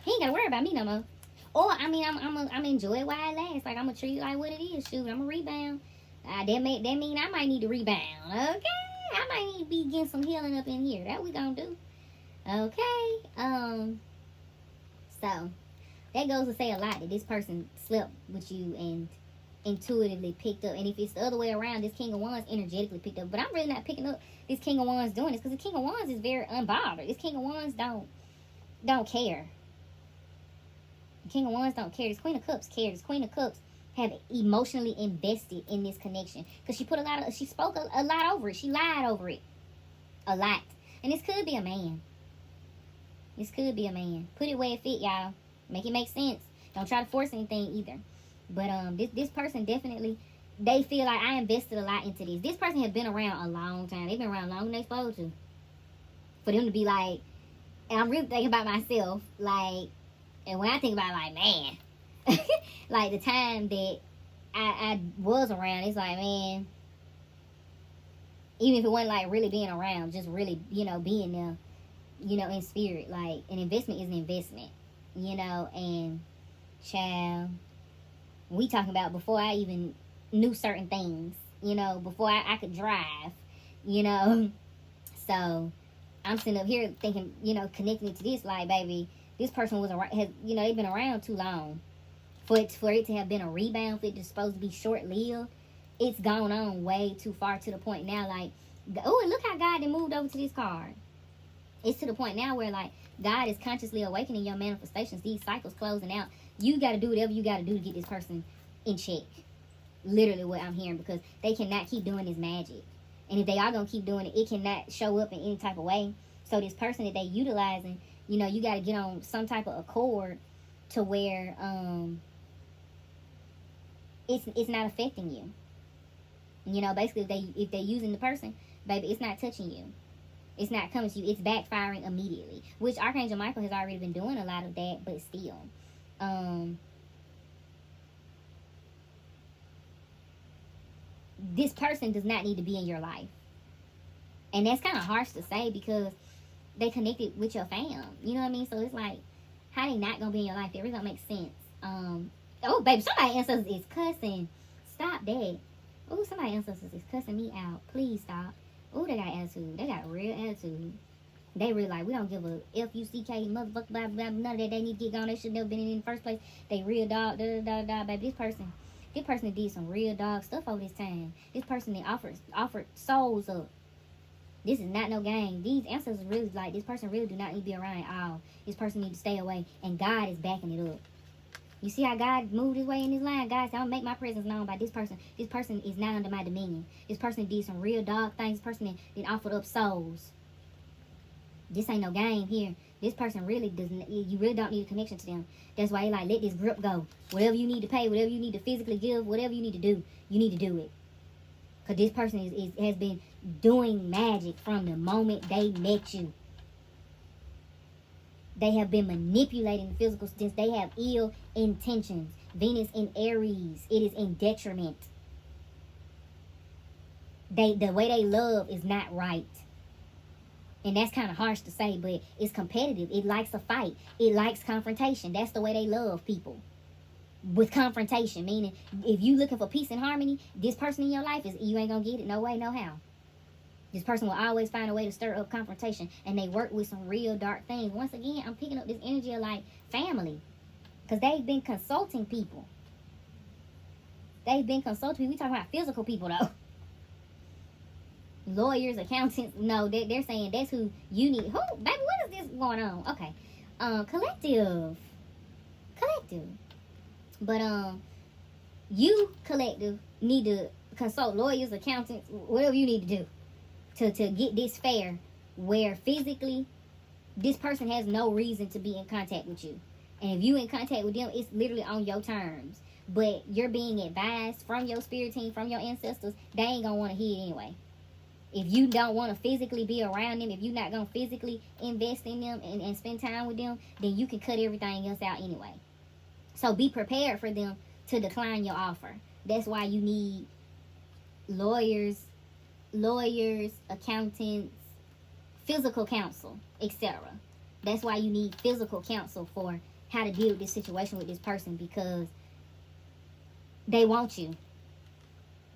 He ain't gotta worry about me no more. Or I'm enjoy it while it lasts. Like I'm gonna treat it like what it is. Shoot, I'm a rebound. That mean I might need to rebound. Okay, I might need to be getting some healing up in here. That we gonna do. Okay. So that goes to say a lot that this person slept with you and intuitively picked up. And if it's the other way around, this King of Wands energetically picked up. But I'm really not picking up this King of Wands doing this because the King of Wands is very unbothered. This King of Wands don't care. The King of Wands don't care. This Queen of Cups cares. This Queen of Cups have emotionally invested in this connection because she spoke a lot over it. She lied over it a lot. And this could be a man. This could be a man. Put it where it fit, y'all. Make it make sense. Don't try to force anything either. But this person definitely, they feel like I invested a lot into this. This person has been around a long time. They've been around longer than they're supposed to. For them to be like, and I'm really thinking about myself, like, and when I think about it, like, man, like the time that I was around, it's like, man, even if it wasn't like really being around, just really, being there, in spirit, like an investment is an investment, and child, we talking about before I even knew certain things, before I could drive, so I'm sitting up here thinking, connecting it to this, like, baby, this person was around, they've been around too long for it to have been a rebound, for it to supposed to be short-lived. It's gone on way too far to the point now, like, oh, and look how God done moved over to this card. It's to the point now where, like, God is consciously awakening your manifestations. These cycles closing out. You got to do whatever you got to do to get this person in check. Literally what I'm hearing, because they cannot keep doing this magic. And if they are going to keep doing it, it cannot show up in any type of way. So this person that they utilizing, you got to get on some type of accord to where it's not affecting you. Basically, if they using the person, baby, it's not touching you. It's not coming to you. It's backfiring immediately. Which Archangel Michael has already been doing a lot of that, but still. This person does not need to be in your life. And that's kind of harsh to say because they connected with your fam. You know what I mean? So it's like, how they not going to be in your life? That really don't make sense. Oh, baby, somebody ancestors is cussing. Stop that. Oh, somebody ancestors is cussing me out. Please stop. Oh, they got attitude. They got real attitude. They really like, we don't give a F-U-C-K, motherfucker, blah, blah, none of that. They need to get gone. They should never been in the first place. They real dog, baby. This person did some real dog stuff over this time. This person they offered souls up. This is not no game. These ancestors really like, this person really do not need to be around at all. This person need to stay away. And God is backing it up. You see how God moved his way in this line? God said, I'm going to make my presence known by this person. This person is not under my dominion. This person did some real dog things. This person then offered up souls. This ain't no game here. This person really doesn't, you really don't need a connection to them. That's why he like, let this grip go. Whatever you need to pay, whatever you need to physically give, whatever you need to do, you need to do it. Because this person has been doing magic from the moment they met you. They have been manipulating the physical sense. They have ill intentions. Venus in Aries. It is in detriment. The way they love is not right. And that's kind of harsh to say, but it's competitive. It likes a fight. It likes confrontation. That's the way they love people. With confrontation. Meaning, if you looking for peace and harmony, this person in your life, you ain't going to get it. No way, no how. This person will always find a way to stir up confrontation. And they work with some real dark things. Once again, I'm picking up this energy of like family. Because they've been consulting people. They've been consulting people. We talking about physical people though. Lawyers, accountants, no, they're saying that's who you need. Who, baby, what is this going on? Okay, collective, but you collective need to consult lawyers, accountants, whatever you need to do to get this fair, where physically this person has no reason to be in contact with you, and if you in contact with them, it's literally on your terms. But you're being advised from your spirit team, from your ancestors, they ain't gonna want to hear it anyway. If you don't want to physically be around them, if you're not going to physically invest in them and spend time with them, then you can cut everything else out anyway. So be prepared for them to decline your offer. That's why you need lawyers, accountants, physical counsel, etc. That's why you need physical counsel for how to deal with this situation with this person, because they want you.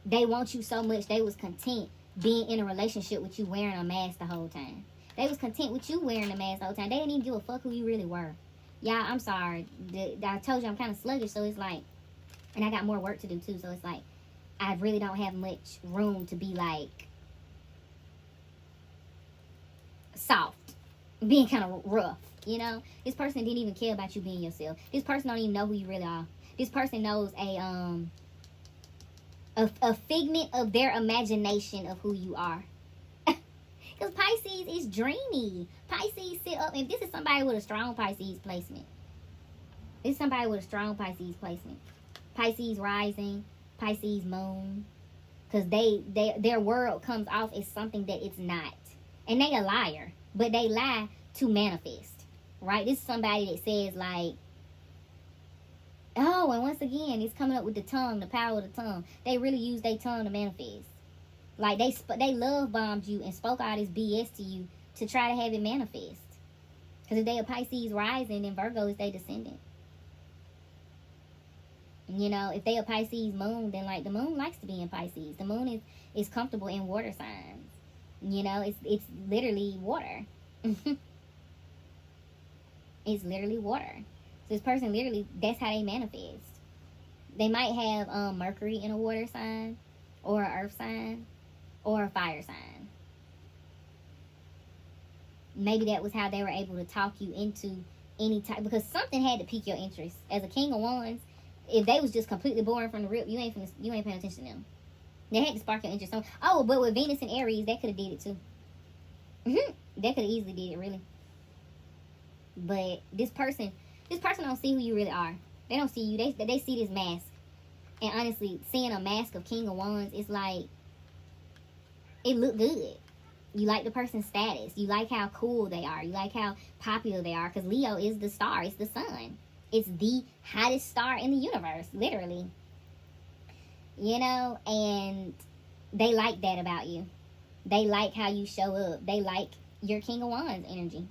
They want you so much, they was content being in a relationship with you wearing a mask the whole time. They was content with you wearing a mask the whole time. They didn't even give a fuck who you really were. Y'all, I'm sorry. I told you I'm kind of sluggish, so it's like, and I got more work to do too, so it's like, I really don't have much room to be like, soft. Being kind of rough, you know? This person didn't even care about you being yourself. This person don't even know who you really are. This person knows a figment of their imagination of who you are. Because Pisces is dreamy. Pisces sit up, and this is somebody with a strong Pisces placement. This is somebody with a strong Pisces placement. Pisces rising, Pisces moon. Because their world comes off as something that it's not. And they a liar. But they lie to manifest. Right? This is somebody that says like, oh, and once again, it's coming up with the tongue, the power of the tongue. They really use their tongue to manifest. Like, they love bombed you and spoke all this BS to you to try to have it manifest. Because if they a Pisces rising, then Virgo is their descendant. You know, if they a Pisces moon, then like the moon likes to be in Pisces. The moon is comfortable in water signs. You know, it's literally water. It's literally water. So this person literally, that's how they manifest. They might have Mercury in a water sign, or an earth sign, or a fire sign. Maybe that was how they were able to talk you into any type, because something had to pique your interest. As a King of Wands, if they was just completely boring from the rip, you ain't paying attention to them. They had to spark your interest. Oh, but with Venus and Aries, they could have did it too. They could have easily did it, really. But this person don't see who you really are. They don't see you. They see this mask. And honestly, seeing a mask of King of Wands, it's like, it look good. You like the person's status. You like how cool they are. You like how popular they are. Because Leo is the star. It's the sun. It's the hottest star in the universe, literally. You know, and they like that about you. They like how you show up. They like your King of Wands energy.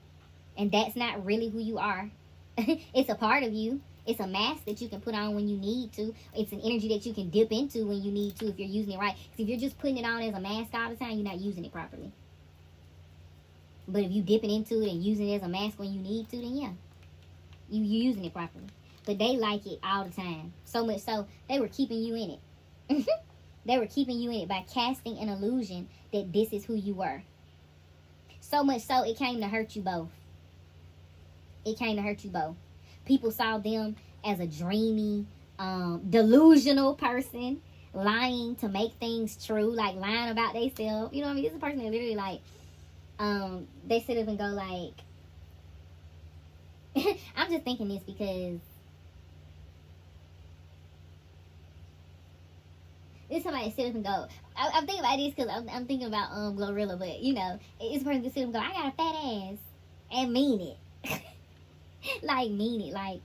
And that's not really who you are. It's a part of you. It's a mask that you can put on when you need to. It's an energy that you can dip into when you need to if you're using it right. Because if you're just putting it on as a mask all the time, you're not using it properly. But if you dipping into it and using it as a mask when you need to, then yeah, you using it properly. But they like it all the time. So much so, they were keeping you in it. They were keeping you in it by casting an illusion that this is who you were. So much so, it came to hurt you both. It came to hurt you both. People saw them as a dreamy, delusional person, lying to make things true, like lying about themselves. You know what I mean? This is a person that literally, like, they sit up and go, like, I'm just thinking this because it's somebody that sit up and go, I'm thinking about this because I'm thinking about Glorilla, but, you know, it's a person that sit up and go, I got a fat ass, and mean it. Like, mean it. Like,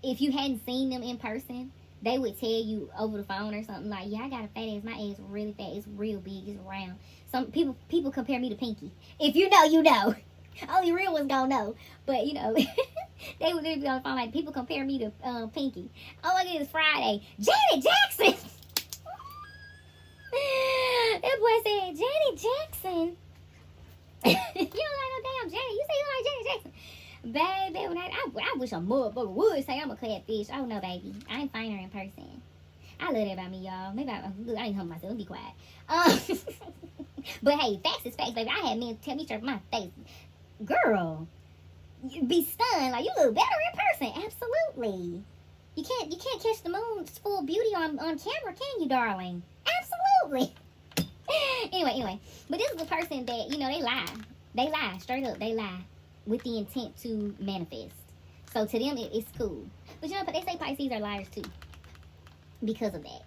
if you hadn't seen them in person, they would tell you over the phone or something like, yeah, I got a fat ass. My ass really fat. It's real big. It's round. Some people compare me to Pinky. If you know, you know. Only real ones gonna know. But, you know, they would be on the phone like, people compare me to Pinky. Oh my goodness, Friday. Janet Jackson! That boy said, Janet Jackson. You don't like no damn Janet. You say you like Janet Jackson. Baby, when I wish a motherfucker would say I'm a catfish. Oh, no, baby. I ain't find her in person. I love that about me, y'all. Maybe I ain't humble myself. Let me be quiet. But, hey, facts is facts, baby. I had men tell me straight to my face. Girl, you be stunned. Like, you look better in person. Absolutely. You can't catch the moon's full beauty on camera, can you, darling? Absolutely. Anyway. But this is a person that, you know, they lie. They lie. Straight up, they lie. With the intent to manifest. So to them, it's cool. But you know, they say Pisces are liars too. Because of that.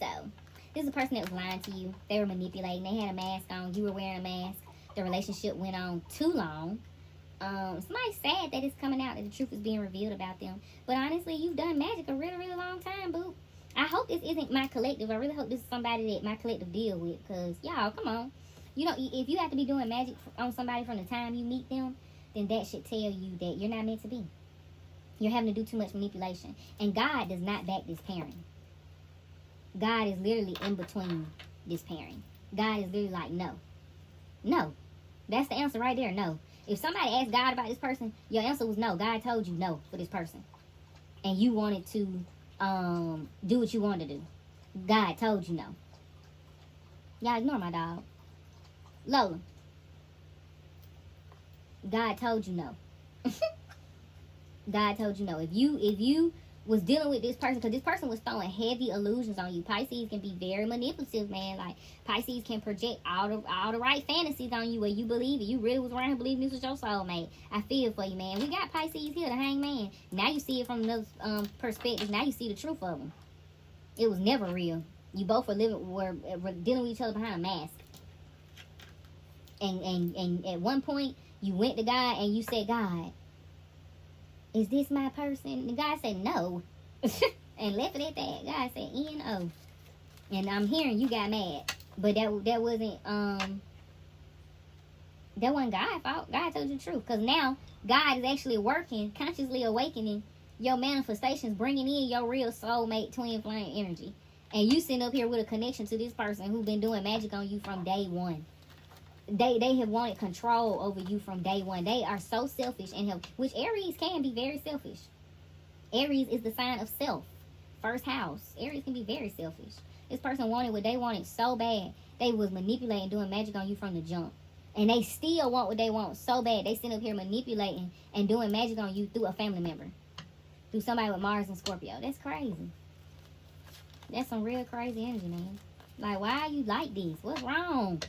So, this is a person that was lying to you. They were manipulating. They had a mask on. You were wearing a mask. The relationship went on too long. Somebody's sad that it's coming out, that the truth is being revealed about them. But honestly, you've done magic a really, really long time, boo. I hope this isn't my collective. I really hope this is somebody that my collective deal with. Because, y'all, come on. You know, if you have to be doing magic on somebody from the time you meet them, then that should tell you that you're not meant to be. You're having to do too much manipulation. And God does not back this pairing. God is literally in between this pairing. God is literally like, no. No. That's the answer right there, no. If somebody asked God about this person, your answer was no. God told you no for this person. And you wanted to do what you wanted to do. God told you no. Y'all ignore my dog. Lola. God told you no. God told you no. If you was dealing with this person, because this person was throwing heavy illusions on you. Pisces can be very manipulative, man. Like, Pisces can project all the right fantasies on you where you believe it. You really was around here believing this was your soulmate. I feel for you, man. We got Pisces here, the hangman. Now you see it from another perspective. Now you see the truth of them. It was never real. You both were dealing with each other behind a mask. And at one point, you went to God and you said, God, is this my person? And God said, no. And left it at that. God said, N-O. And I'm hearing you got mad. But that wasn't God's fault. God told you the truth. Because now, God is actually working, consciously awakening your manifestations, bringing in your real soulmate, twin flame energy. And you sitting up here with a connection to this person who's been doing magic on you from day one. They have wanted control over you from day one. They are so selfish and which Aries can be very selfish. Aries is the sign of self. First house. Aries can be very selfish. This person wanted what they wanted so bad. They was manipulating, doing magic on you from the jump. And they still want what they want so bad. They sit up here manipulating and doing magic on you through a family member. Through somebody with Mars and Scorpio. That's crazy. That's some real crazy energy, man. Like, why are you like this? What's wrong?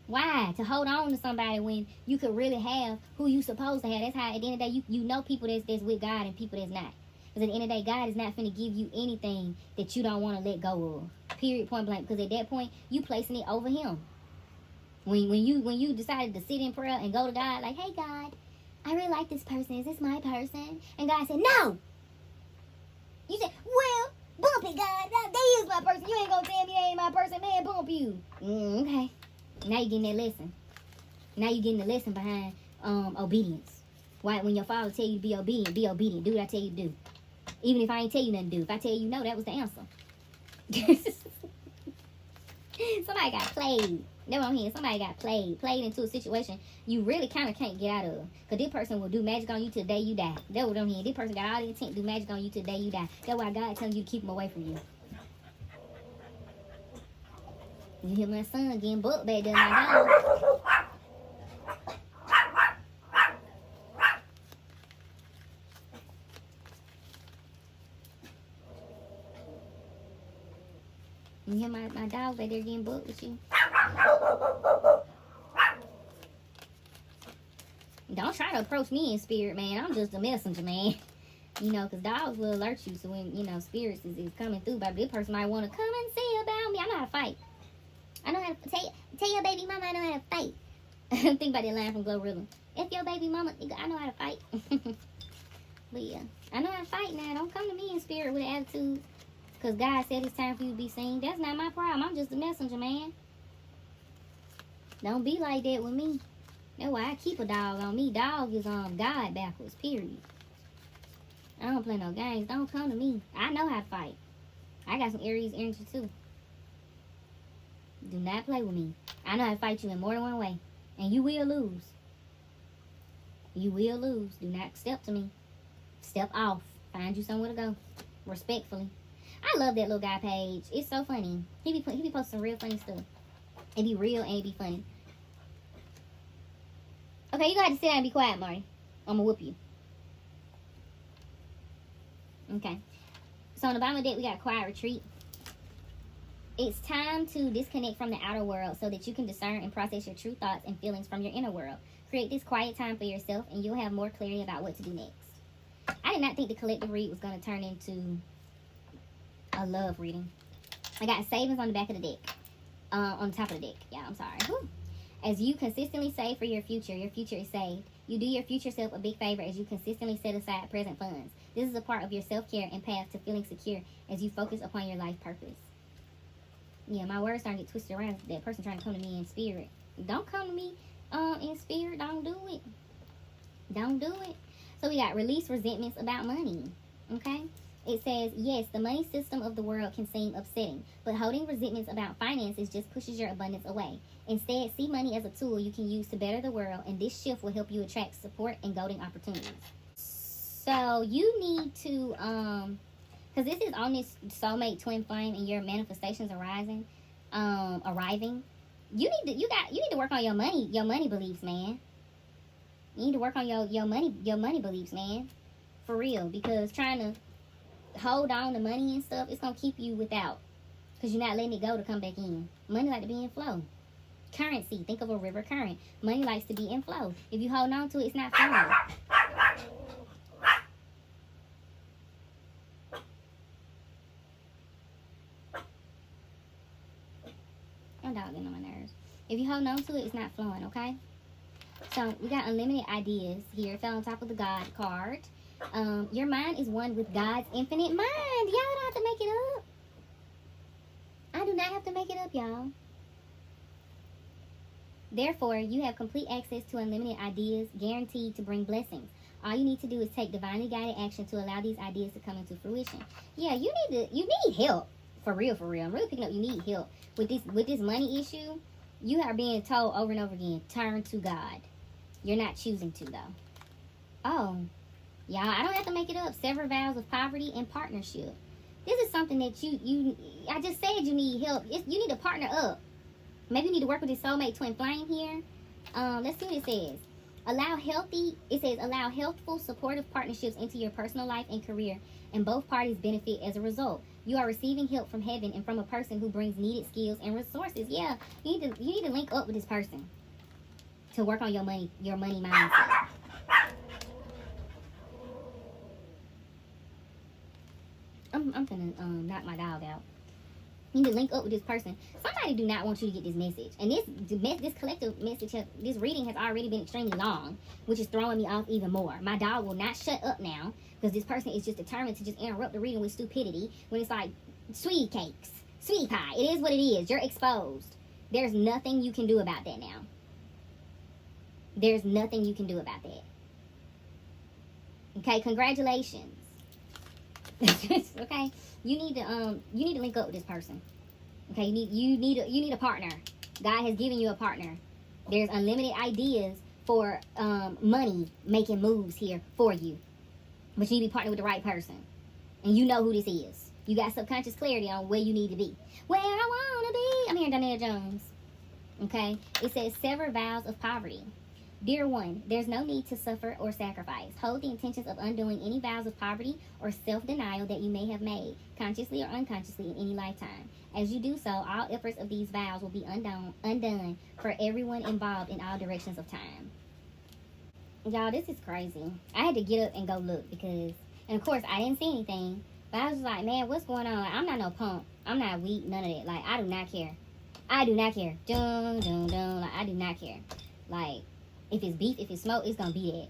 Why? To hold on to somebody when you could really have who you supposed to have. That's how, at the end of the day, you know people that's with God and people that's not. Because at the end of the day, God is not finna give you anything that you don't want to let go of. Period, point blank. Because at that point, you placing it over him. When you decided to sit in prayer and go to God, like, hey, God, I really like this person. Is this my person? And God said, no. You said, well, bump it, God. That is my person. You ain't gonna tell me that ain't my person. Man, bump you. Okay. Now you're getting that lesson. Now you're getting the lesson behind obedience. Why? When your father tell you to be obedient, be obedient. Do what I tell you to do. Even if I ain't tell you nothing to do. If I tell you no, that was the answer. Somebody got played. That's what I'm hearing. Somebody got played into a situation you really kind of can't get out of. Because this person will do magic on you till the day you die. That's what I'm hearing. This person got all the intent to do magic on you till the day you die. That's why God telling you to keep them away from you. You hear my son getting booked back there, my dog. You hear my dog back there getting booked with you. Don't try to approach me in spirit, man. I'm just a messenger, man. You know, because dogs will alert you. So when, you know, spirits is coming through, but this person might want to come and see about me. I know how to fight. I know how to tell your baby mama I know how to fight. Think about that line from Glorilla. If your baby mama, I know how to fight. But yeah, I know how to fight now. Don't come to me in spirit with an attitude. Because God said it's time for you to be seen. That's not my problem. I'm just a messenger, man. Don't be like that with me. That's why I keep a dog on me. Dog is on God backwards, period. I don't play no games. Don't come to me. I know how to fight. I got some Aries energy too. Do not play with me. I know how to fight you in more than one way. And you will lose. You will lose. Do not step to me. Step off. Find you somewhere to go. Respectfully. I love that little guy page. It's so funny. He be posting some real funny stuff. It be real and it be funny. Okay, you gotta sit down and be quiet, Marty. I'm gonna whoop you. Okay. So on the bottom of the deck, we got quiet retreat. It's time to disconnect from the outer world so that you can discern and process your true thoughts and feelings from your inner world. Create this quiet time for yourself and you'll have more clarity about what to do next. I did not think the collective read was going to turn into a love reading. I got savings on the back of the deck. On the top of the deck. Yeah, I'm sorry. Whew. As you consistently save for your future is saved. You do your future self a big favor as you consistently set aside present funds. This is a part of your self-care and path to feeling secure as you focus upon your life purpose. Yeah, my words starting to get twisted around. That person trying to come to me in spirit. Don't come to me in spirit. Don't do it. Don't do it. So we got release resentments about money. Okay? It says, yes, the money system of the world can seem upsetting, but holding resentments about finances just pushes your abundance away. Instead, see money as a tool you can use to better the world, and this shift will help you attract support and golden opportunities. So you need to, because this is on this soulmate twin flame and your manifestations arriving. You need to work on your money beliefs, man. You need to work on your money beliefs, man. For real, because trying to hold on to money and stuff, it's gonna keep you without, because you're not letting it go to come back in. Money like to be in flow. Currency, think of a river current. Money likes to be in flow. If you hold on to it, it's not flowing. My dog getting on my nerves. If you hold on to it, it's not flowing, okay? So we got unlimited ideas here. It fell on top of the God card. Your mind is one with God's infinite mind. Y'all don't have to make it up. I do not have to make it up, y'all. Therefore, you have complete access to unlimited ideas, guaranteed to bring blessings. All you need to do is take divinely guided action to allow these ideas to come into fruition. Yeah, you need help. For real. I'm really picking up you need help. With this money issue, you are being told over and over again, turn to God. You're not choosing to, though. Oh. Y'all, I don't have to make it up. Sever vows of poverty and partnership. This is something that I just said you need help. You need to partner up. Maybe you need to work with this soulmate twin flame here. Let's see what it says. Allow healthful, supportive partnerships into your personal life and career, and both parties benefit as a result. You are receiving help from heaven and from a person who brings needed skills and resources. Yeah, you need to link up with this person to work on your money mindset. I'm gonna knock my dog out. You need to link up with this person. Somebody do not want you to get this message. And this collective message, this reading has already been extremely long, which is throwing me off even more. My dog will not shut up now because this person is just determined to just interrupt the reading with stupidity when it's like, sweetie cakes, sweetie pie. It is what it is. You're exposed. There's nothing you can do about that now. There's nothing you can do about that. Okay, congratulations. Okay, you need to link up with this person. Okay, you need a partner. God has given you a partner. There's unlimited ideas for money making moves here for you. But you need to be partnered with the right person. And you know who this is. You got subconscious clarity on where you need to be. Where I want to be. I'm hearing Donnell Jones. Okay? It says, sever vows of poverty. Dear one, there's no need to suffer or sacrifice. Hold the intentions of undoing any vows of poverty or self-denial that you may have made, consciously or unconsciously, in any lifetime. As you do so, all efforts of these vows will be undone for everyone involved in all directions of time. Y'all, this is crazy. I had to get up and go look because, and of course, I didn't see anything. But I was just like, man, what's going on? Like, I'm not no punk. I'm not weak, none of that. Like, I do not care. I do not care. Dun, dun, dun. Like, I do not care. Like, if it's beef, if it's smoke, it's gonna be that.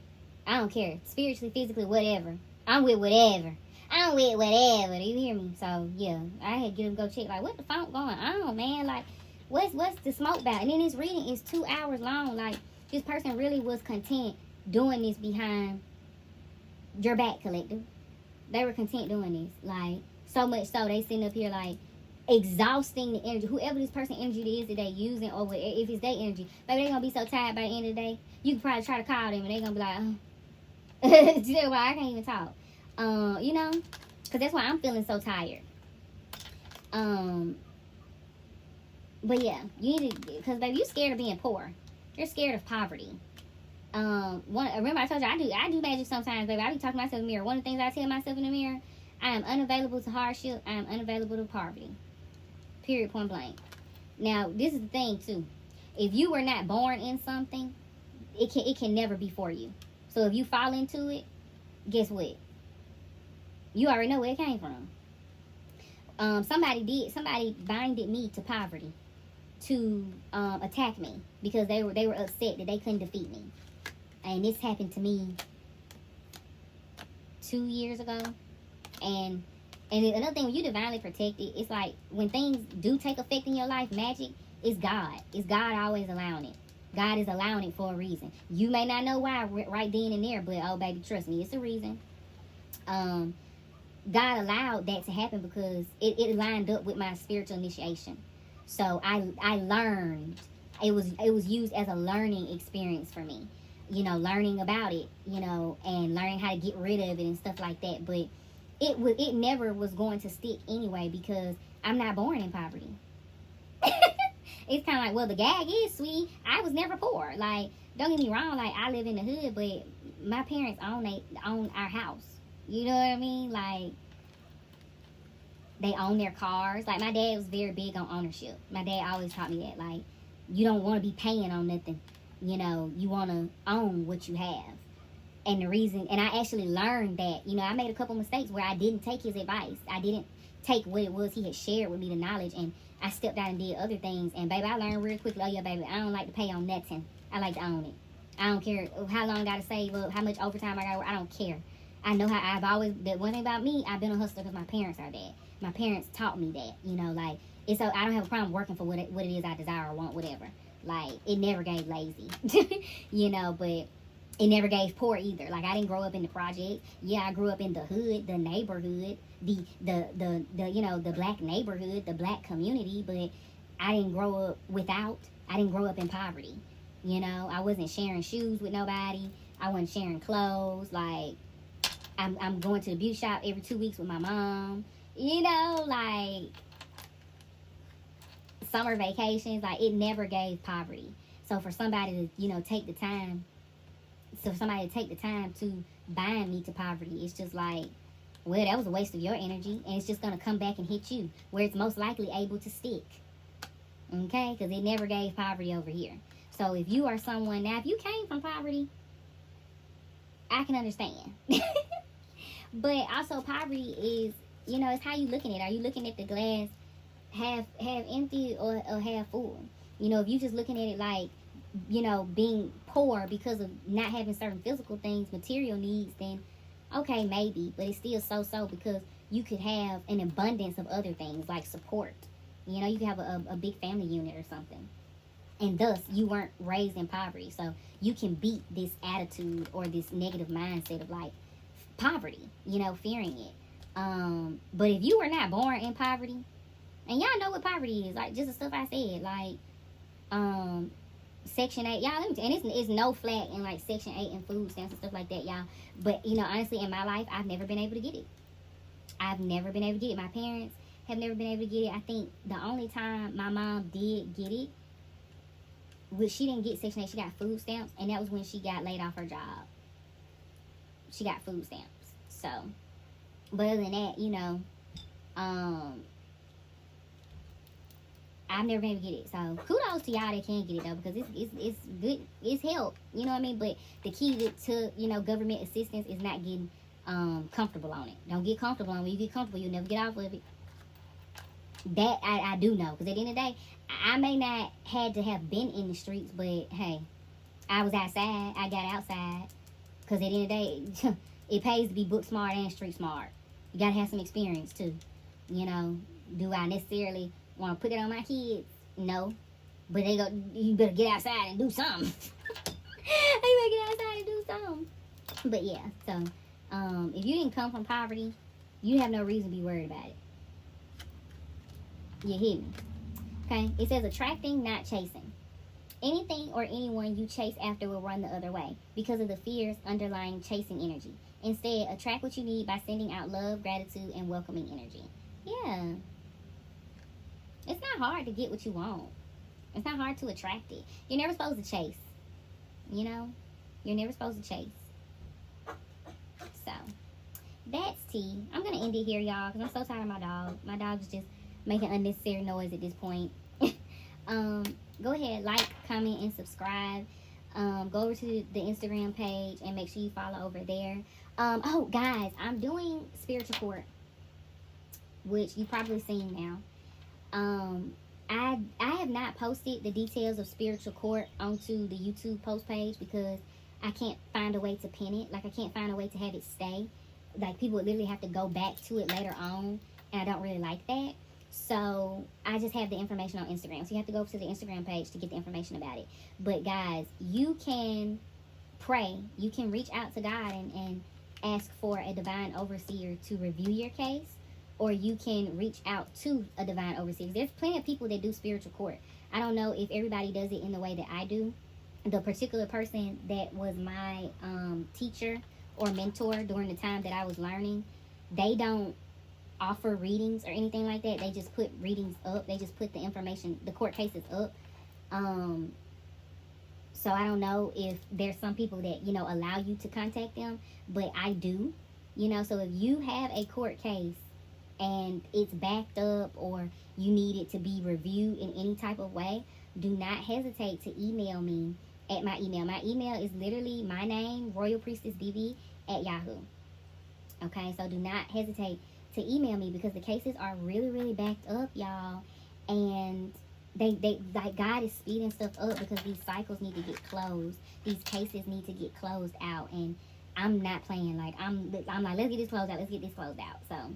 I don't care. Spiritually, physically, whatever. I'm with whatever. I'm with whatever. Do you hear me? So, yeah. I had to get him go check. Like, what the fuck going on, man? Like, what's the smoke about? And then this reading is 2 hours long. Like, this person really was content doing this behind your back, collective. They were content doing this. Like, so much so, they sitting up here, like, exhausting the energy. Whoever this person energy is that they using, or if it's their energy, baby, they gonna be so tired by the end of the day. You can probably try to call them and they gonna be like, oh. You know why I can't even talk. You know, because that's why I'm feeling so tired. But yeah, you need to, because baby, you scared of being poor. You're scared of poverty. Remember I told you I do magic sometimes, baby. I be talking to myself in the mirror. One of the things I tell myself in the mirror, I am unavailable to hardship. I am unavailable to poverty. Period, point blank. Now, this is the thing too. If you were not born in something, it can never be for you. So if you fall into it, guess what? You already know where it came from. Somebody binded me to poverty to attack me because they were upset that they couldn't defeat me. And this happened to me 2 years ago. And another thing, when you divinely protected, it's like when things do take effect in your life, magic, it's God. It's God always allowing it. God is allowing it for a reason. You may not know why right then and there, but oh baby, trust me, it's a reason. God allowed that to happen because it lined up with my spiritual initiation. So I learned. It was used as a learning experience for me. You know, learning about it, you know, and learning how to get rid of it and stuff like that. But it never was going to stick anyway because I'm not born in poverty. It's kind of like, well, the gag is, sweet, I was never poor. Like, don't get me wrong, like, I live in the hood, but my parents own our house. You know what I mean? Like, they own their cars. Like, my dad was very big on ownership. My dad always taught me that. Like, you don't want to be paying on nothing. You know, you want to own what you have. And the reason, and I actually learned that, you know, I made a couple mistakes where I didn't take his advice. I didn't take what it was he had shared with me, the knowledge, and I stepped out and did other things. And baby, I learned real quickly, oh yeah, baby, I don't like to pay on nothing. I like to own it. I don't care how long I got to save up, how much overtime I got to work. I don't care. I know how I've always, the one thing about me, I've been a hustler because my parents are that. My parents taught me that, you know, like, it's so I don't have a problem working for what it is I desire or want, whatever. Like, it never gave lazy, you know, but it never gave poor either. Like, I didn't grow up in the project. Yeah, I grew up in the hood, the neighborhood, the you know, the black neighborhood, the black community, but I didn't grow up I didn't grow up in poverty. You know, I wasn't sharing shoes with nobody. I wasn't sharing clothes. Like, I'm going to the beauty shop every 2 weeks with my mom. You know, like, summer vacations, like, it never gave poverty. So for somebody to, you know, take the time to bind me to poverty, it's just like, well, that was a waste of your energy, and it's just going to come back and hit you, where it's most likely able to stick. Okay? Because it never gave poverty over here. So if you are someone, now if you came from poverty, I can understand. But also poverty is, you know, it's how you looking at it. Are you looking at the glass half empty or half full? You know, if you just looking at it like, you know, being poor because of not having certain physical things, material needs, then okay, maybe, but it's still so because you could have an abundance of other things like support. You know, you could have a big family unit or something, and thus you weren't raised in poverty, so you can beat this attitude or this negative mindset of like poverty, you know, fearing it. But if you were not born in poverty, and y'all know what poverty is, like just the stuff I said, like Section 8, y'all, and it's no flat in like Section 8 and food stamps and stuff like that, y'all. But you know, honestly, in my life, I've never been able to get it. I've never been able to get it. My parents have never been able to get it. I think the only time my mom did get it, which she didn't get Section 8, she got food stamps, and that was when she got laid off her job. She got food stamps. So, but other than that, you know, I've never been able to get it. So kudos to y'all that can get it though, because it's good, it's help. You know what I mean? But the key to you know, government assistance is not getting comfortable on it. Don't get comfortable on it. When you get comfortable, you'll never get off of it. That I do know, because at the end of the day, I may not had to have been in the streets, but hey, I was outside. I got outside, because at the end of the day, it pays to be book smart and street smart. You gotta have some experience too. You know, do I necessarily want to put it on my kids? No, but they go. You better get outside and do something. You better get outside and do something. But yeah, so if you didn't come from poverty, you have no reason to be worried about it. You hear me? Okay. It says attracting, not chasing. Anything or anyone you chase after will run the other way because of the fears underlying chasing energy. Instead, attract what you need by sending out love, gratitude, and welcoming energy. Yeah. It's not hard to get what you want. It's not hard to attract it. You're never supposed to chase. You know? You're never supposed to chase. So, that's tea. I'm going to end it here, y'all, because I'm so tired of my dog. My dog's just making unnecessary noise at this point. Go ahead, like, comment, and subscribe. Go over to the Instagram page and make sure you follow over there. Oh, guys, I'm doing Spiritual Court, which you've probably seen now. I have not posted the details of Spiritual Court onto the YouTube post page because I can't find a way to pin it. Like, I can't find a way to have it stay. Like, people would literally have to go back to it later on, and I don't really like that. So, I just have the information on Instagram. So, you have to go to the Instagram page to get the information about it. But, guys, you can pray. You can reach out to God and ask for a divine overseer to review your case. Or you can reach out to a divine overseer. There's plenty of people that do Spiritual Court. I don't know if everybody does it in the way that I do. The particular person that was my teacher or mentor during the time that I was learning, they don't offer readings or anything like that. They just put readings up. They just put the information, the court cases up. So I don't know if there's some people that, you know, allow you to contact them, but I do. You know, so if you have a court case and it's backed up or you need it to be reviewed in any type of way, do not hesitate to email me at my email. My email is literally my name, Royal Priestess BB at Yahoo. Okay, so do not hesitate to email me because the cases are really, really backed up, y'all. And they like, God is speeding stuff up because these cycles need to get closed. These cases need to get closed out. And I'm not playing. Like, I'm like, let's get this closed out. Let's get this closed out. So,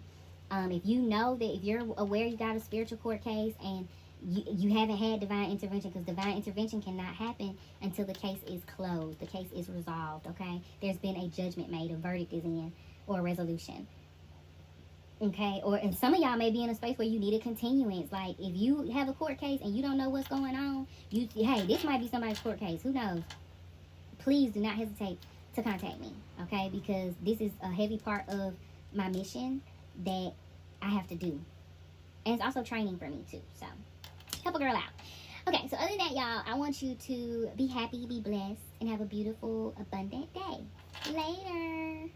if you know that, if you're aware you got a spiritual court case and you haven't had divine intervention, because divine intervention cannot happen until the case is closed, the case is resolved, okay? There's been a judgment made, a verdict is in, or a resolution, okay? And some of y'all may be in a space where you need a continuance. Like, if you have a court case and you don't know what's going on, hey, this might be somebody's court case, who knows? Please do not hesitate to contact me, okay? Because this is a heavy part of my mission that I have to do. And it's also training for me too, so help a girl out. Okay, so other than that, y'all, I want you to be happy, be blessed, and have a beautiful, abundant day. Later.